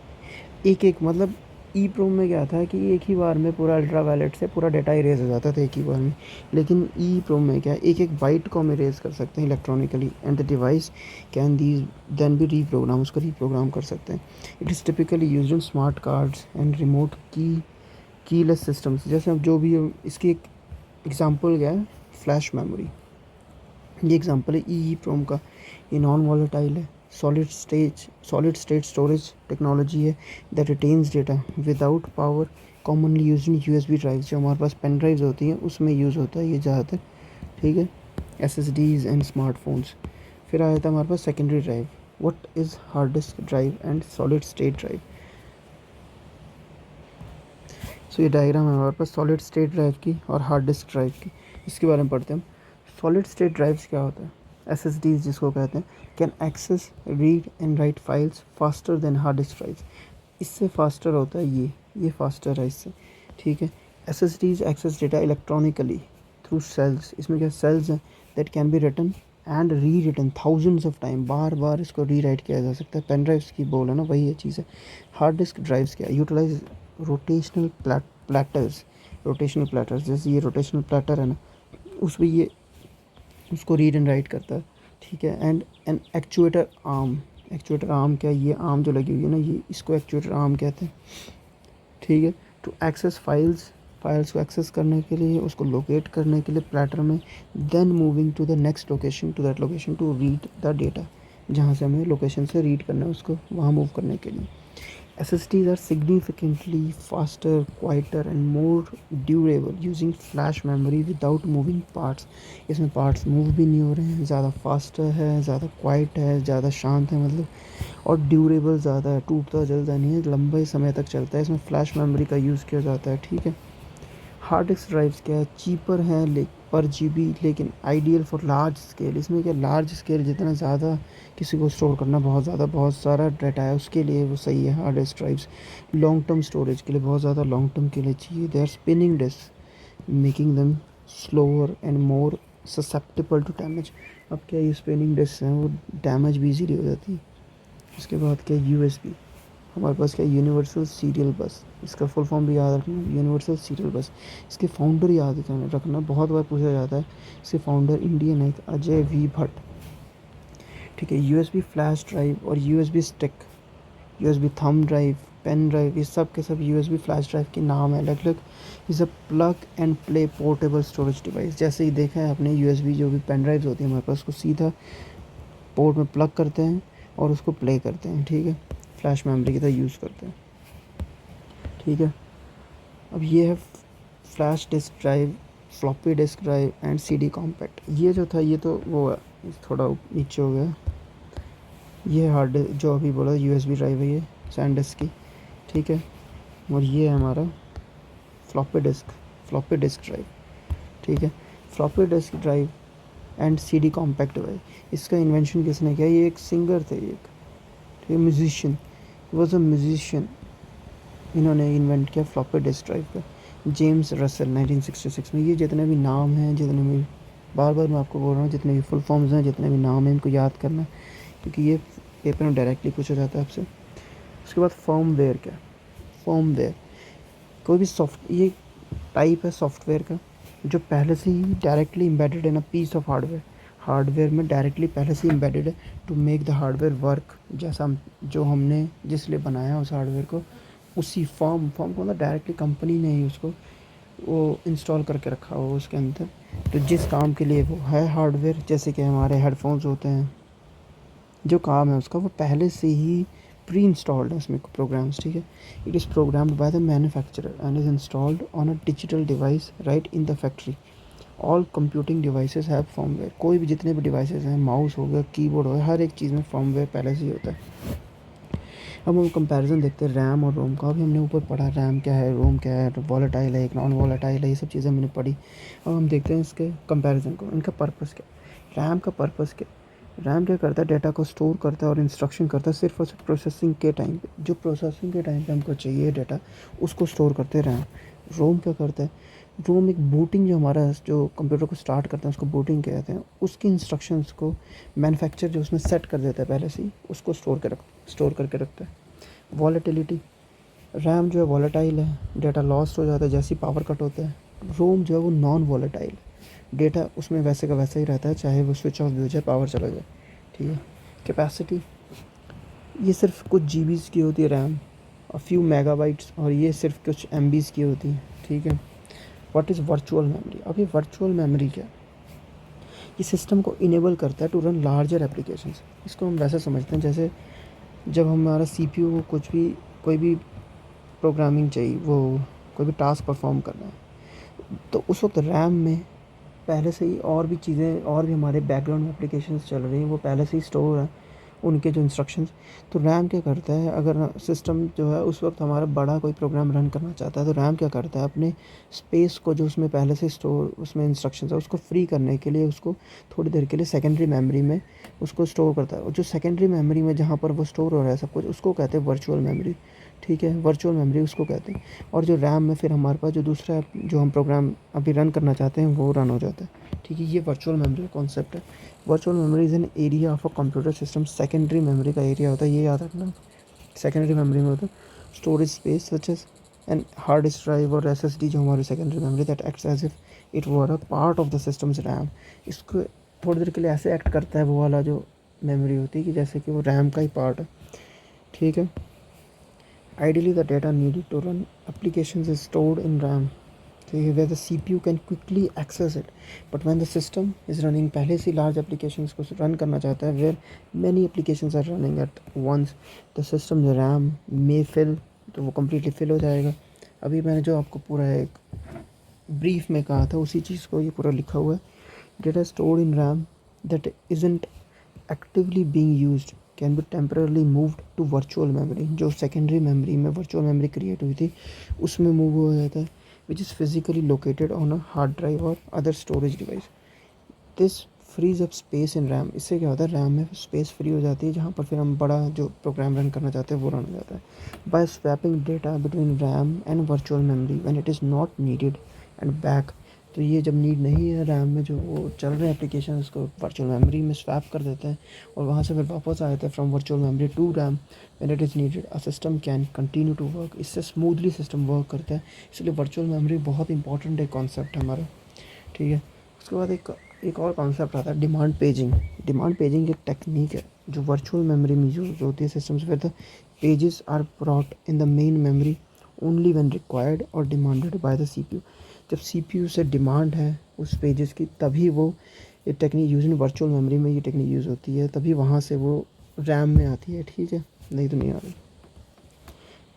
एक एक मतलब ई प्रोम में क्या था कि एक ही बार में पूरा अल्ट्रा वायलेट से पूरा डाटा इरेज हो जाता था एक ही बार में, लेकिन ई प्रोम में क्या है, एक एक बाइट को हम इरेज कर सकते हैं electronically and the device can these then भी रीप्रोग्राम, उसको रीप्रोग्राम कर सकते हैं। It is typically used in smart cards and remote keyless systems. जैसे अब जो भी इसकी एक एग्जांपल क्या है, फ्लैश मेमोरी, ये एग्जांपल है ई प्रोम का। ये नॉन वॉलेटाइल है, सॉलिड स्टेट स्टोरेज टेक्नोलॉजी है that retains data without power, commonly use in USB drives, जो हमारे पास पेन ड्राइव्स होती हैं उसमें यूज़ होता है ये ज़्यादातर। ठीक है, एसएसडीज एंड स्मार्टफोन्स। फिर आया था हमारे पास secondary drive, what is hard disk drive and solid state drive. So ये डायग्राम है हमारे पास सॉलिड स्टेट ड्राइव की और हार्ड डिस्क ड्राइव की, इसके बारे में पढ़ते हैं हम। सॉलिड स्टेट ड्राइव्स क्या होता है, एसएसडीज जिसको कहते हैं, can access read and write files faster than hard disk drives, इससे फास्टर होता है ये फास्टर है इससे। ठीक है, SSDs access data electronically through cells, इसमें क्या सेल्स हैं that can be written and rewritten thousands of time, बार बार इसको री राइट किया जा सकता है, पेन ड्राइव्स की बोल है ना, वही ये चीज़ है। हार्ड डिस्क ड्राइव्स क्या, utilize rotational platters, rotational platters, जैसे ये रोटेशनल प्लेटर है ना, उसमें ये उसको रीड एंड राइट करता है। ठीक है, and an actuator arm, actuator arm क्या है, ये आर्म जो लगी हुई है ना, ये इसको एक्चुएटर आर्म कहते हैं। ठीक है, टू एक्सेस फाइल्स को एक्सेस करने के लिए, उसको लोकेट करने के लिए प्लेटर में, then moving to the next location, to that location to read the data, जहाँ से हमें लोकेशन से रीड करना है उसको वहाँ मूव करने के लिए। SSDs are significantly faster, quieter and more durable using flash memory without moving parts। इसमें पार्ट्स मूव भी नहीं हो रहे हैं, ज़्यादा फास्टर है, ज़्यादा क्वाइट है, ज़्यादा शांत है मतलब, और ड्यूरेबल ज़्यादा है, टूटता जलता नहीं है, लंबे समय तक चलता है, इसमें फ्लैश मेमोरी का यूज़ किया जाता है। ठीक है, हार्ड डिस्क ड्राइव्स क्या है, चीपर हैं पर जीबी, लेकिन आइडियल फॉर लार्ज स्केल, इसमें क्या लार्ज स्केल जितना ज़्यादा किसी को स्टोर करना, बहुत सारा डाटा है उसके लिए वो सही है hard disk drives. Long term storage के लिए, बहुत ज़्यादा लॉन्ग टर्म के लिए चाहिए। They are spinning disk making them slower and more susceptible to damage. अब क्या ये स्पिनिंग डिस्क हैं वो डैमेज भी ईजीली हो जाती है। उसके बाद क्या यूएसबी, हमारे पास क्या यूनिवर्सल सीरियल बस, इसका फुल फॉर्म भी याद रखना, यूनिवर्सल सीरियल बस। इसके फाउंडर याद रखना, बहुत बार पूछा जाता है, इसके फाउंडर इंडियन है अजय वी भट्ट। ठीक है, यूएसबी फ्लैश ड्राइव और USB stick, USB thumb drive, pen drive, ये सब के सब यूएसबी फ्लैश ड्राइव के नाम है अलग अलग। Is a plug and play portable storage device, जैसे ही देखा है आपने यूएसबी जो भी पेन ड्राइव्स होती है हमारे पास, उसको सीधा पोर्ट में प्लग करते हैं और उसको प्ले करते हैं। ठीक है, फ्लैश मेमोरी की तरह यूज़ करते हैं। ठीक है, अब ये है flash disk drive, floppy disk drive and CD compact. ये जो था ये तो वो है, थोड़ा नीचे हो गया, ये हार्ड डिस्क जो अभी बोला यूएसबी ड्राइव है, ये सैनडिस्क की। ठीक है, और ये है हमारा फ्लॉपी डिस्क ड्राइव। ठीक है, floppy disk drive and CD compact drive, इसका इन्वेंशन किसने किया, ये एक सिंगर थे, एक ठीक है म्यूजिशियन, वॉज अ म्यूजिशियन, इन्होंने इन्वेंट किया फ्लॉपी डिस्क ड्राइव का, जेम्स रसल 1966 में। ये जितने भी नाम हैं, जितने भी, बार बार मैं आपको बोल रहा हूँ, जितने भी फुल फॉर्म्स हैं, जितने भी नाम हैं, इनको याद करना, क्योंकि ये पेपर में डायरेक्टली पूछा जाता है आपसे। उसके बाद फर्मवेयर क्या, फर्मवेयर कोई भी ये टाइप है सॉफ्टवेयर का जो पहले से ही directly embedded in a piece of hardware. Hardware में डायरेक्टली पहले से एम्बेडेड है to make the hardware work, जैसा जो हमने जिस लिए बनाया उस हार्डवेयर को, उसी फॉर्म को मतलब डायरेक्टली कंपनी ने ही उसको वो इंस्टॉल करके रखा हो उसके अंदर। तो जिस काम के लिए वो है हार्डवेयर, जैसे कि हमारे हेडफोन्स होते हैं, जो काम है उसका वो पहले से ही प्री इंस्टॉल्ड है उसमें प्रोग्राम्स, ठीक है। It is programmed by the manufacturer and is installed on a digital device right in the factory. All computing devices have firmware. कोई भी जितने भी डिवाइसेस हैं, माउस हो गया, कीबोर्ड हो गया, हर एक चीज़ में फर्मवेयर पहले से ही होता है। अब हम कंपैरिजन देखते हैं रैम और रोम का। अभी हमने ऊपर पढ़ा रैम क्या है, रोम क्या है, वॉलेटाइल है, एक नॉन वॉलेटाइल है, ये सब चीज़ें हमने पढ़ी। अब हम देखते हैं इसके कंपैरिजन को, इनका पर्पस क्या। रैम का पर्पस क्या, रैम क्या करता है, डेटा को स्टोर करता है और इंस्ट्रक्शन करता है सिर्फ और सिर्फ प्रोसेसिंग के टाइम पे। जो प्रोसेसिंग के टाइम पे हमको चाहिए डेटा, उसको स्टोर करते हैं रैम। रोम क्या करता है, रोम एक बूटिंग, जो हमारा जो कंप्यूटर को स्टार्ट करता है उसको बूटिंग कहते हैं, उसकी इंस्ट्रक्शंस को मैन्युफैक्चर जो उसमें सेट कर देता है पहले से ही, उसको स्टोर करके रखता है। वॉलेटिलिटी, रैम जो है वॉलेटाइल है, डेटा लॉस्ट हो जाता है जैसे ही पावर कट होता है। रोम जो है वो नॉन वॉलेटाइल, डेटा उसमें वैसे का वैसा ही रहता है, चाहे वो स्विच ऑफ भी हो जाए, पावर चला जाए, ठीक है। कैपेसिटी, ये सिर्फ कुछ जीबीज़ की होती है रैम, और फ्यू मेगाबाइट्स, और ये सिर्फ कुछ एमबीज़ की होती है, ठीक है। What is virtual memory. अब ये वर्चुअल मेमोरी क्या, ये सिस्टम को इनेबल करता है टू रन लार्जर एप्लीकेशंस। इसको हम वैसे समझते हैं जैसे जब हमारा सीपीयू को कुछ भी, कोई भी प्रोग्रामिंग चाहिए, वो कोई भी टास्क परफॉर्म करना है, तो उस वक्त रैम में पहले से ही और भी चीज़ें, और भी हमारे बैकग्राउंड में एप्लीकेशंस चल रही हैं, वो पहले से ही स्टोर है उनके जो इंस्ट्रक्शंस। तो रैम क्या करता है, अगर सिस्टम जो है उस वक्त हमारा बड़ा कोई प्रोग्राम रन करना चाहता है, तो रैम क्या करता है, अपने स्पेस को जो उसमें पहले से स्टोर, उसमें इंस्ट्रक्शंस है, उसको फ्री करने के लिए उसको थोड़ी देर के लिए सेकेंडरी मेमोरी में उसको स्टोर करता है। और जो सेकेंडरी मेमोरी में जहाँ पर वो स्टोर हो रहा है सब कुछ, उसको कहते हैं वर्चुअल मेमोरी, ठीक है। वर्चुअल मेमोरी उसको कहते हैं। और जो रैम में फिर हमारे पास जो दूसरा जो हम प्रोग्राम अभी रन करना चाहते हैं वो रन हो जाता है, ठीक है। ये वर्चुअल मेमोरी कॉन्सेप्ट है। Virtual memory is an area of a computer system. Secondary memory का एरिया होता है, ये याद रखना। सेकेंडरी मेमोरी में होता है storage space such as an hard disk drive और एसएसडी, जो हमारी secondary memory, that acts as if it were a part of the systems RAM. इसको थोड़ी देर के लिए ऐसे एक्ट करता है वो वाला जो मेमोरी होती है कि जैसे कि वो रैम का ही पार्ट है, ठीक है। Ideally, the data needed to run applications is stored in RAM, okay, where the CPU can quickly access it. But when the system is running पहले से large applications को run करना चाहता है, where many applications are running at once, the system's RAM may fill, तो वो completely fill हो जाएगा। अभी मैंने जो आपको पूरा एक ब्रीफ में कहा था उसी चीज़ को ये पूरा लिखा हुआ है। Data stored in RAM that isn't actively being used can be temporarily moved to virtual memory. जो सेकेंडरी मेमोरी में वर्चुअल मेमोरी क्रिएट हुई थी उसमें मूव हो जाता है, which is physically located on a hard drive और other storage device. This frees up space in RAM. इससे क्या होता है, रैम में स्पेस फ्री हो जाती है जहाँ पर फिर हम बड़ा जो प्रोग्राम रन करना चाहते हैं वो रन हो जाता है। By swapping data between RAM and virtual memory when it is not needed and back. तो ये जब नीड नहीं है रैम में, जो वो चल रहे हैं एप्लीकेशन, उसको वर्चुअल मेमोरी में स्वैप कर देते हैं और वहाँ से फिर वापस आ जाते हैं from virtual memory to RAM when it is needed. A system can continue to work. इससे स्मूथली सिस्टम वर्क करता है, इसलिए वर्चुअल मेमोरी बहुत इंपॉर्टेंट है कॉन्सेप्ट हमारा, ठीक है। उसके बाद एक और कॉन्सेप्ट आता है डिमांड पेजिंग। डिमांड पेजिंग एक टेक्निक है जो वर्चुअल मेमोरी में यूज होती है systems where the pages are brought in the main memory only when required और डिमांडेड बाय द सीपीयू। जब सीपीयू से डिमांड है उस पेजेस की, तभी वो ये टेक्निक यूज इन वर्चुअल मेमोरी में, ये टेक्निक यूज़ होती है, तभी वहाँ से वो रैम में आती है, ठीक है, नहीं तो नहीं आ रही।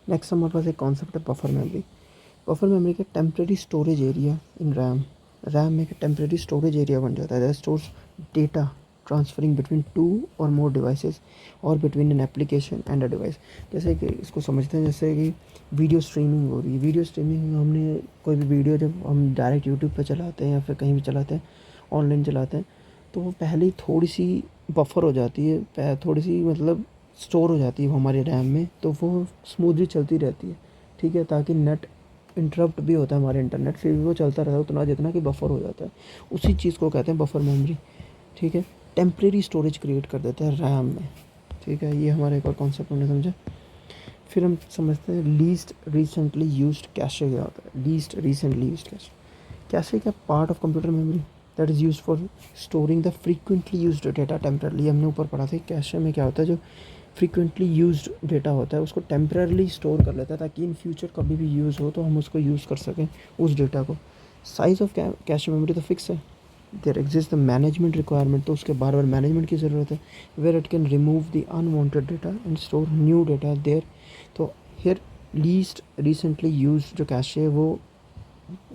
नेक्स्ट हमारे पास एक कॉन्सेप्ट है बफर मेमोरी। बफर मेमोरी का temporary storage area in RAM. RAM में एक टेम्प्रेरी स्टोरेज एरिया बन जाता है that stores data transferring between two और मोर डिवाइसेस और between an application and a device. जैसे कि इसको समझते हैं जैसे कि वीडियो स्ट्रीमिंग हो रही है। वीडियो स्ट्रीमिंग में हमने कोई भी वीडियो जब हम डायरेक्ट यूट्यूब पे चलाते हैं या फिर कहीं भी चलाते हैं, ऑनलाइन चलाते हैं, तो वो पहले ही थोड़ी सी बफर हो जाती है, थोड़ी सी मतलब स्टोर हो जाती है वो हमारे रैम में, तो वो स्मूथली चलती रहती है, ठीक है, ताकि नेट इंटरप्ट भी होता है हमारे इंटरनेट, फिर भी वो चलता रहता है उतना जितना कि बफर हो जाता है। उसी चीज़ को कहते हैं बफर मेमोरी, ठीक है। टेम्प्रेरी स्टोरेज क्रिएट कर देता है रैम में, ठीक है। ये हमारा एक और कॉन्सेप्ट हमने समझा। फिर हम समझते हैं लीस्ट रिसेंटली यूज्ड कैशे क्या होता है। Least recently used cache, cache क्या part of computer memory. That is use for storing the frequently used data temporarily. हमने ऊपर पढ़ा था कैशे में क्या होता है, जो फ्रीक्वेंटली यूज्ड डेटा होता है उसको टेम्परली स्टोर कर लेता है ताकि इन फ्यूचर कभी भी यूज़ हो तो हम उसको यूज़ कर सकें उस डेटा को। साइज़ ऑफ कैश मेमोरी तो फिक्स है, there exist the management requirement, तो उसके बार बार मैनेजमेंट की ज़रूरत है। Where it can remove the unwanted data and store new data there. तो हेयर लीस्ट रिसेंटली यूज जो कैशे है वो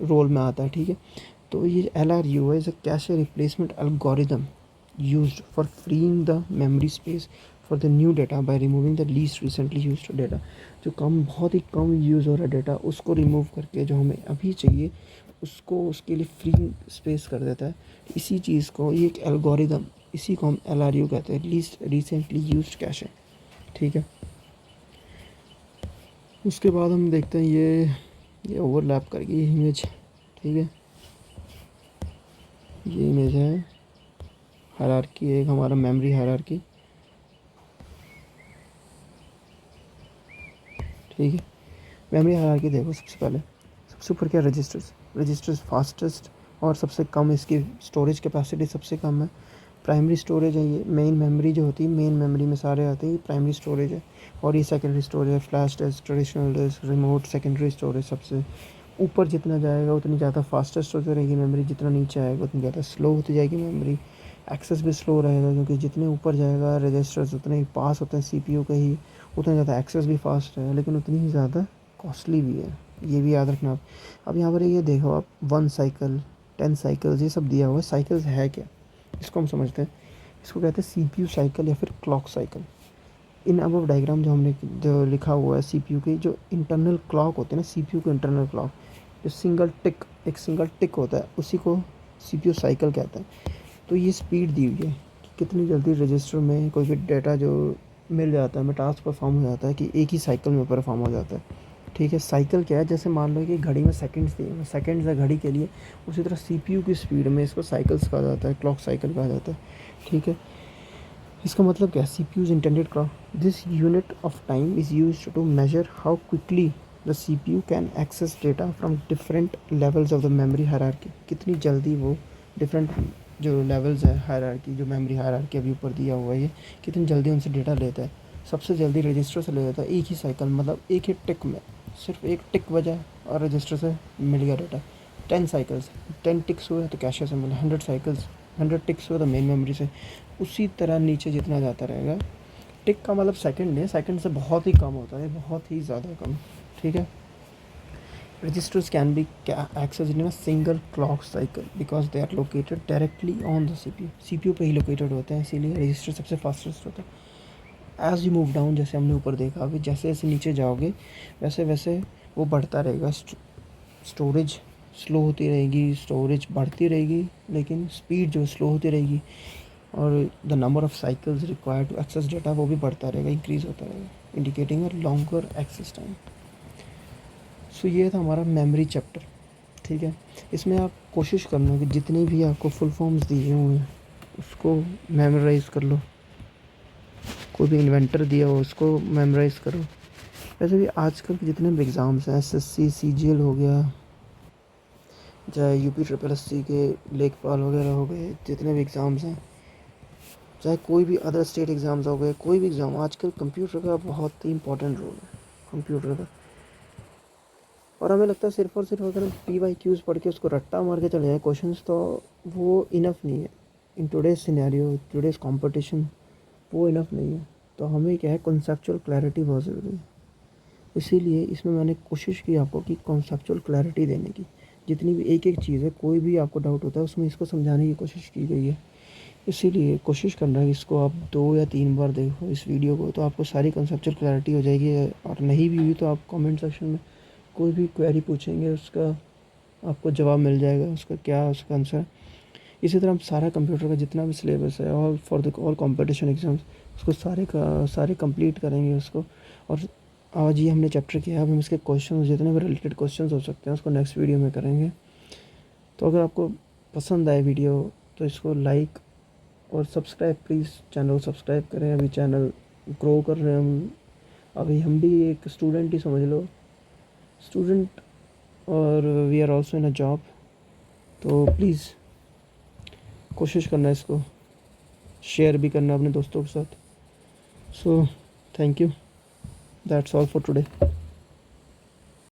रोल में आता है, ठीक है। तो ये LRU है, is a cache replacement algorithm used for freeing the memory space for the new data by removing the least recently used data। जो बहुत ही कम यूज़ हो रहा डेटा उसको रिमूव करके जो हमें अभी चाहिए उसको उसके लिए फ्री स्पेस कर देता है। इसी चीज़ को, ये एक एल्गोरिदम, इसी को हम LRU कहते हैं, लीस्ट रिसेंटली यूज्ड कैशे, ठीक है। उसके बाद हम देखते हैं ये ओवरलैप करके ये इमेज, ठीक है। ये इमेज है हायरार्की, एक हमारा मेमोरी हायरार्की, ठीक है। मेमोरी हायरार्की देखो, सबसे पहले सबसे ऊपर क्या, रजिस्टर्स फास्टेस्ट और सबसे कम, इसकी स्टोरेज कैपेसिटी सबसे कम है। प्राइमरी स्टोरेज है, ये मेन मेमोरी जो होती है, मेन मेमोरी में सारे आते हैं, ये प्राइमरी स्टोरेज है। और ये सेकेंडरी स्टोरेज है, flash disk, traditional disk, remote secondary storage. सबसे ऊपर जितना जाएगा उतनी ज़्यादा फास्टेस्ट होती रहेगी मेमोरी, जितना नीचे आएगा उतनी ज़्यादा स्लो होती जाएगी मेमोरी। एक्सेस भी स्लो रहेगा क्योंकि जितने ऊपर जाएगा रजिस्टर्स उतने ही पास होते हैं CPU के ही, उतना ज़्यादा एक्सेस भी फास्ट है, लेकिन उतनी ही ज़्यादा कॉस्टली भी है, ये भी याद रखना आप। अब यहाँ पर ये देखो आप, 1 साइकिल 10 साइकिल्स ये सब दिया हुआ है। साइकिल्स है क्या, इसको हम समझते हैं। इसको कहते हैं CPU साइकिल या फिर क्लॉक साइकिल। इन अब डायग्राम जो हमने जो लिखा हुआ है CPU की जो इंटरनल क्लॉक होते हैं ना, CPU के इंटरनल क्लॉक, जो एक सिंगल टिक होता है उसी को CPU साइकिल कहते हैं। तो ये स्पीड दी हुई है कि कितनी जल्दी रजिस्टर में कोई भी डेटा जो मिल जाता है, में टास्क परफॉर्म हो जाता है कि एक ही साइकिल में परफॉर्म हो जाता है, ठीक है। साइकिल क्या है, जैसे मान लो कि घड़ी में सेकंड्स दिए हुए, सेकंड्स है घड़ी के लिए, उसी तरह CPU की स्पीड में इसको साइकिल्स कहा जाता है, क्लॉक साइकिल कहा जाता है, ठीक है। इसका मतलब क्या है, CPU's intended clock, this unit of time is used to measure how quickly the CPU can access data from different levels of the memory hierarchy। कितनी जल्दी वो डिफरेंट जो लेवल्स है हायरार्की, जो मेमोरी हायरार्की अभी ऊपर दिया हुआ है, ये कितनी जल्दी उनसे डेटा लेता है। सबसे जल्दी रजिस्टर से ले लेता है एक ही साइकिल, मतलब एक ही टिक में, सिर्फ एक टिक बजा और रजिस्टर से मिल गया डेटा। 10 साइकिल्स, 10 टिक्स हुए तो कैशे से मिला, 100 साइकिल्स, 100 टिक्स हुए तो मेन मेमोरी से। उसी तरह नीचे जितना जाता रहेगा, टिक का मतलब सेकंड नहीं, सेकंड से बहुत ही कम होता है, बहुत ही ज़्यादा कम, ठीक है। Registers can be accessed in a single clock cycle because they are located directly on the CPU। CPU पे ही लोकेटेड होते हैं, इसीलिए रजिस्टर सबसे फास्टेस्ट होता है। एज यू मूव डाउन, जैसे हमने ऊपर देखा, अभी जैसे जैसे नीचे जाओगे वैसे वैसे वो बढ़ता रहेगा, स्टोरेज स्लो होती रहेगी, स्टोरेज बढ़ती रहेगी, लेकिन स्पीड जो स्लो होती रहेगी, और the number of cycles required to access data वो भी बढ़ता रहेगा, इंक्रीज़ होता रहेगा, indicating a longer access time. So ये था हमारा मेमोरी चैप्टर, ठीक है। इसमें आप कोशिश करना कि जितने भी आपको फुल फॉर्म्स दिए हुए हैं उसको मेमोराइज़ कर लो, कोई भी इन्वेंटर दिया हो उसको मेमोराइज़ करो। वैसे भी आजकल के जितने भी एग्ज़ाम्स हैं, SSC CGL हो गया, चाहे UP SSC के लेखपाल वगैरह हो गए, जितने भी एग्ज़ाम्स हैं, चाहे कोई भी अदर स्टेट एग्ज़ाम्स हो गए, कोई भी एग्ज़ाम, आजकल कंप्यूटर का बहुत ही इंपॉर्टेंट रोल है, कंप्यूटर का। और हमें लगता है सिर्फ और सिर्फ अगर हम PYQs पढ़ के उसको रट्टा मार के चले जाएँ क्वेश्चंस, तो वो इनफ नहीं है। In today's scenario, today's competition, वो इनफ नहीं है। तो हमें क्या है, कॉन्सेप्चुअल क्लैरिटी बहुत ज़रूरी है। इसीलिए इसमें मैंने कोशिश की आपको कि कॉन्सेप्चुअल क्लैरिटी देने की, जितनी भी एक एक चीज़ है, कोई भी आपको डाउट होता है उसमें इसको समझाने की कोशिश की गई है। इसीलिए कोशिश करना कि इसको आप 2 या 3 बार देखो इस वीडियो को, तो आपको सारी कॉन्सेप्चुअल क्लैरिटी हो जाएगी। और नहीं भी हुई तो आप कमेंट सेक्शन में कोई भी क्वेरी पूछेंगे, उसका आपको जवाब मिल जाएगा, उसका क्या उसका आंसर। इसी तरह हम सारा कंप्यूटर का जितना भी सिलेबस है, all for the all competition exams, उसको सारे का सारे कंप्लीट करेंगे उसको। और आज ये हमने चैप्टर किया, अब हम इसके क्वेश्चन, जितने भी रिलेटेड क्वेश्चन हो सकते हैं उसको नेक्स्ट वीडियो में करेंगे। तो अगर आपको पसंद आए वीडियो तो इसको लाइक और सब्सक्राइब, प्लीज़ चैनल को सब्सक्राइब करें। अभी चैनल ग्रो कर रहे हैं हम, अभी हम भी एक स्टूडेंट ही समझ लो, स्टूडेंट, और we are also in a job. तो प्लीज़ कोशिश करना इसको शेयर भी करना अपने दोस्तों के साथ। So thank you, that's all for today.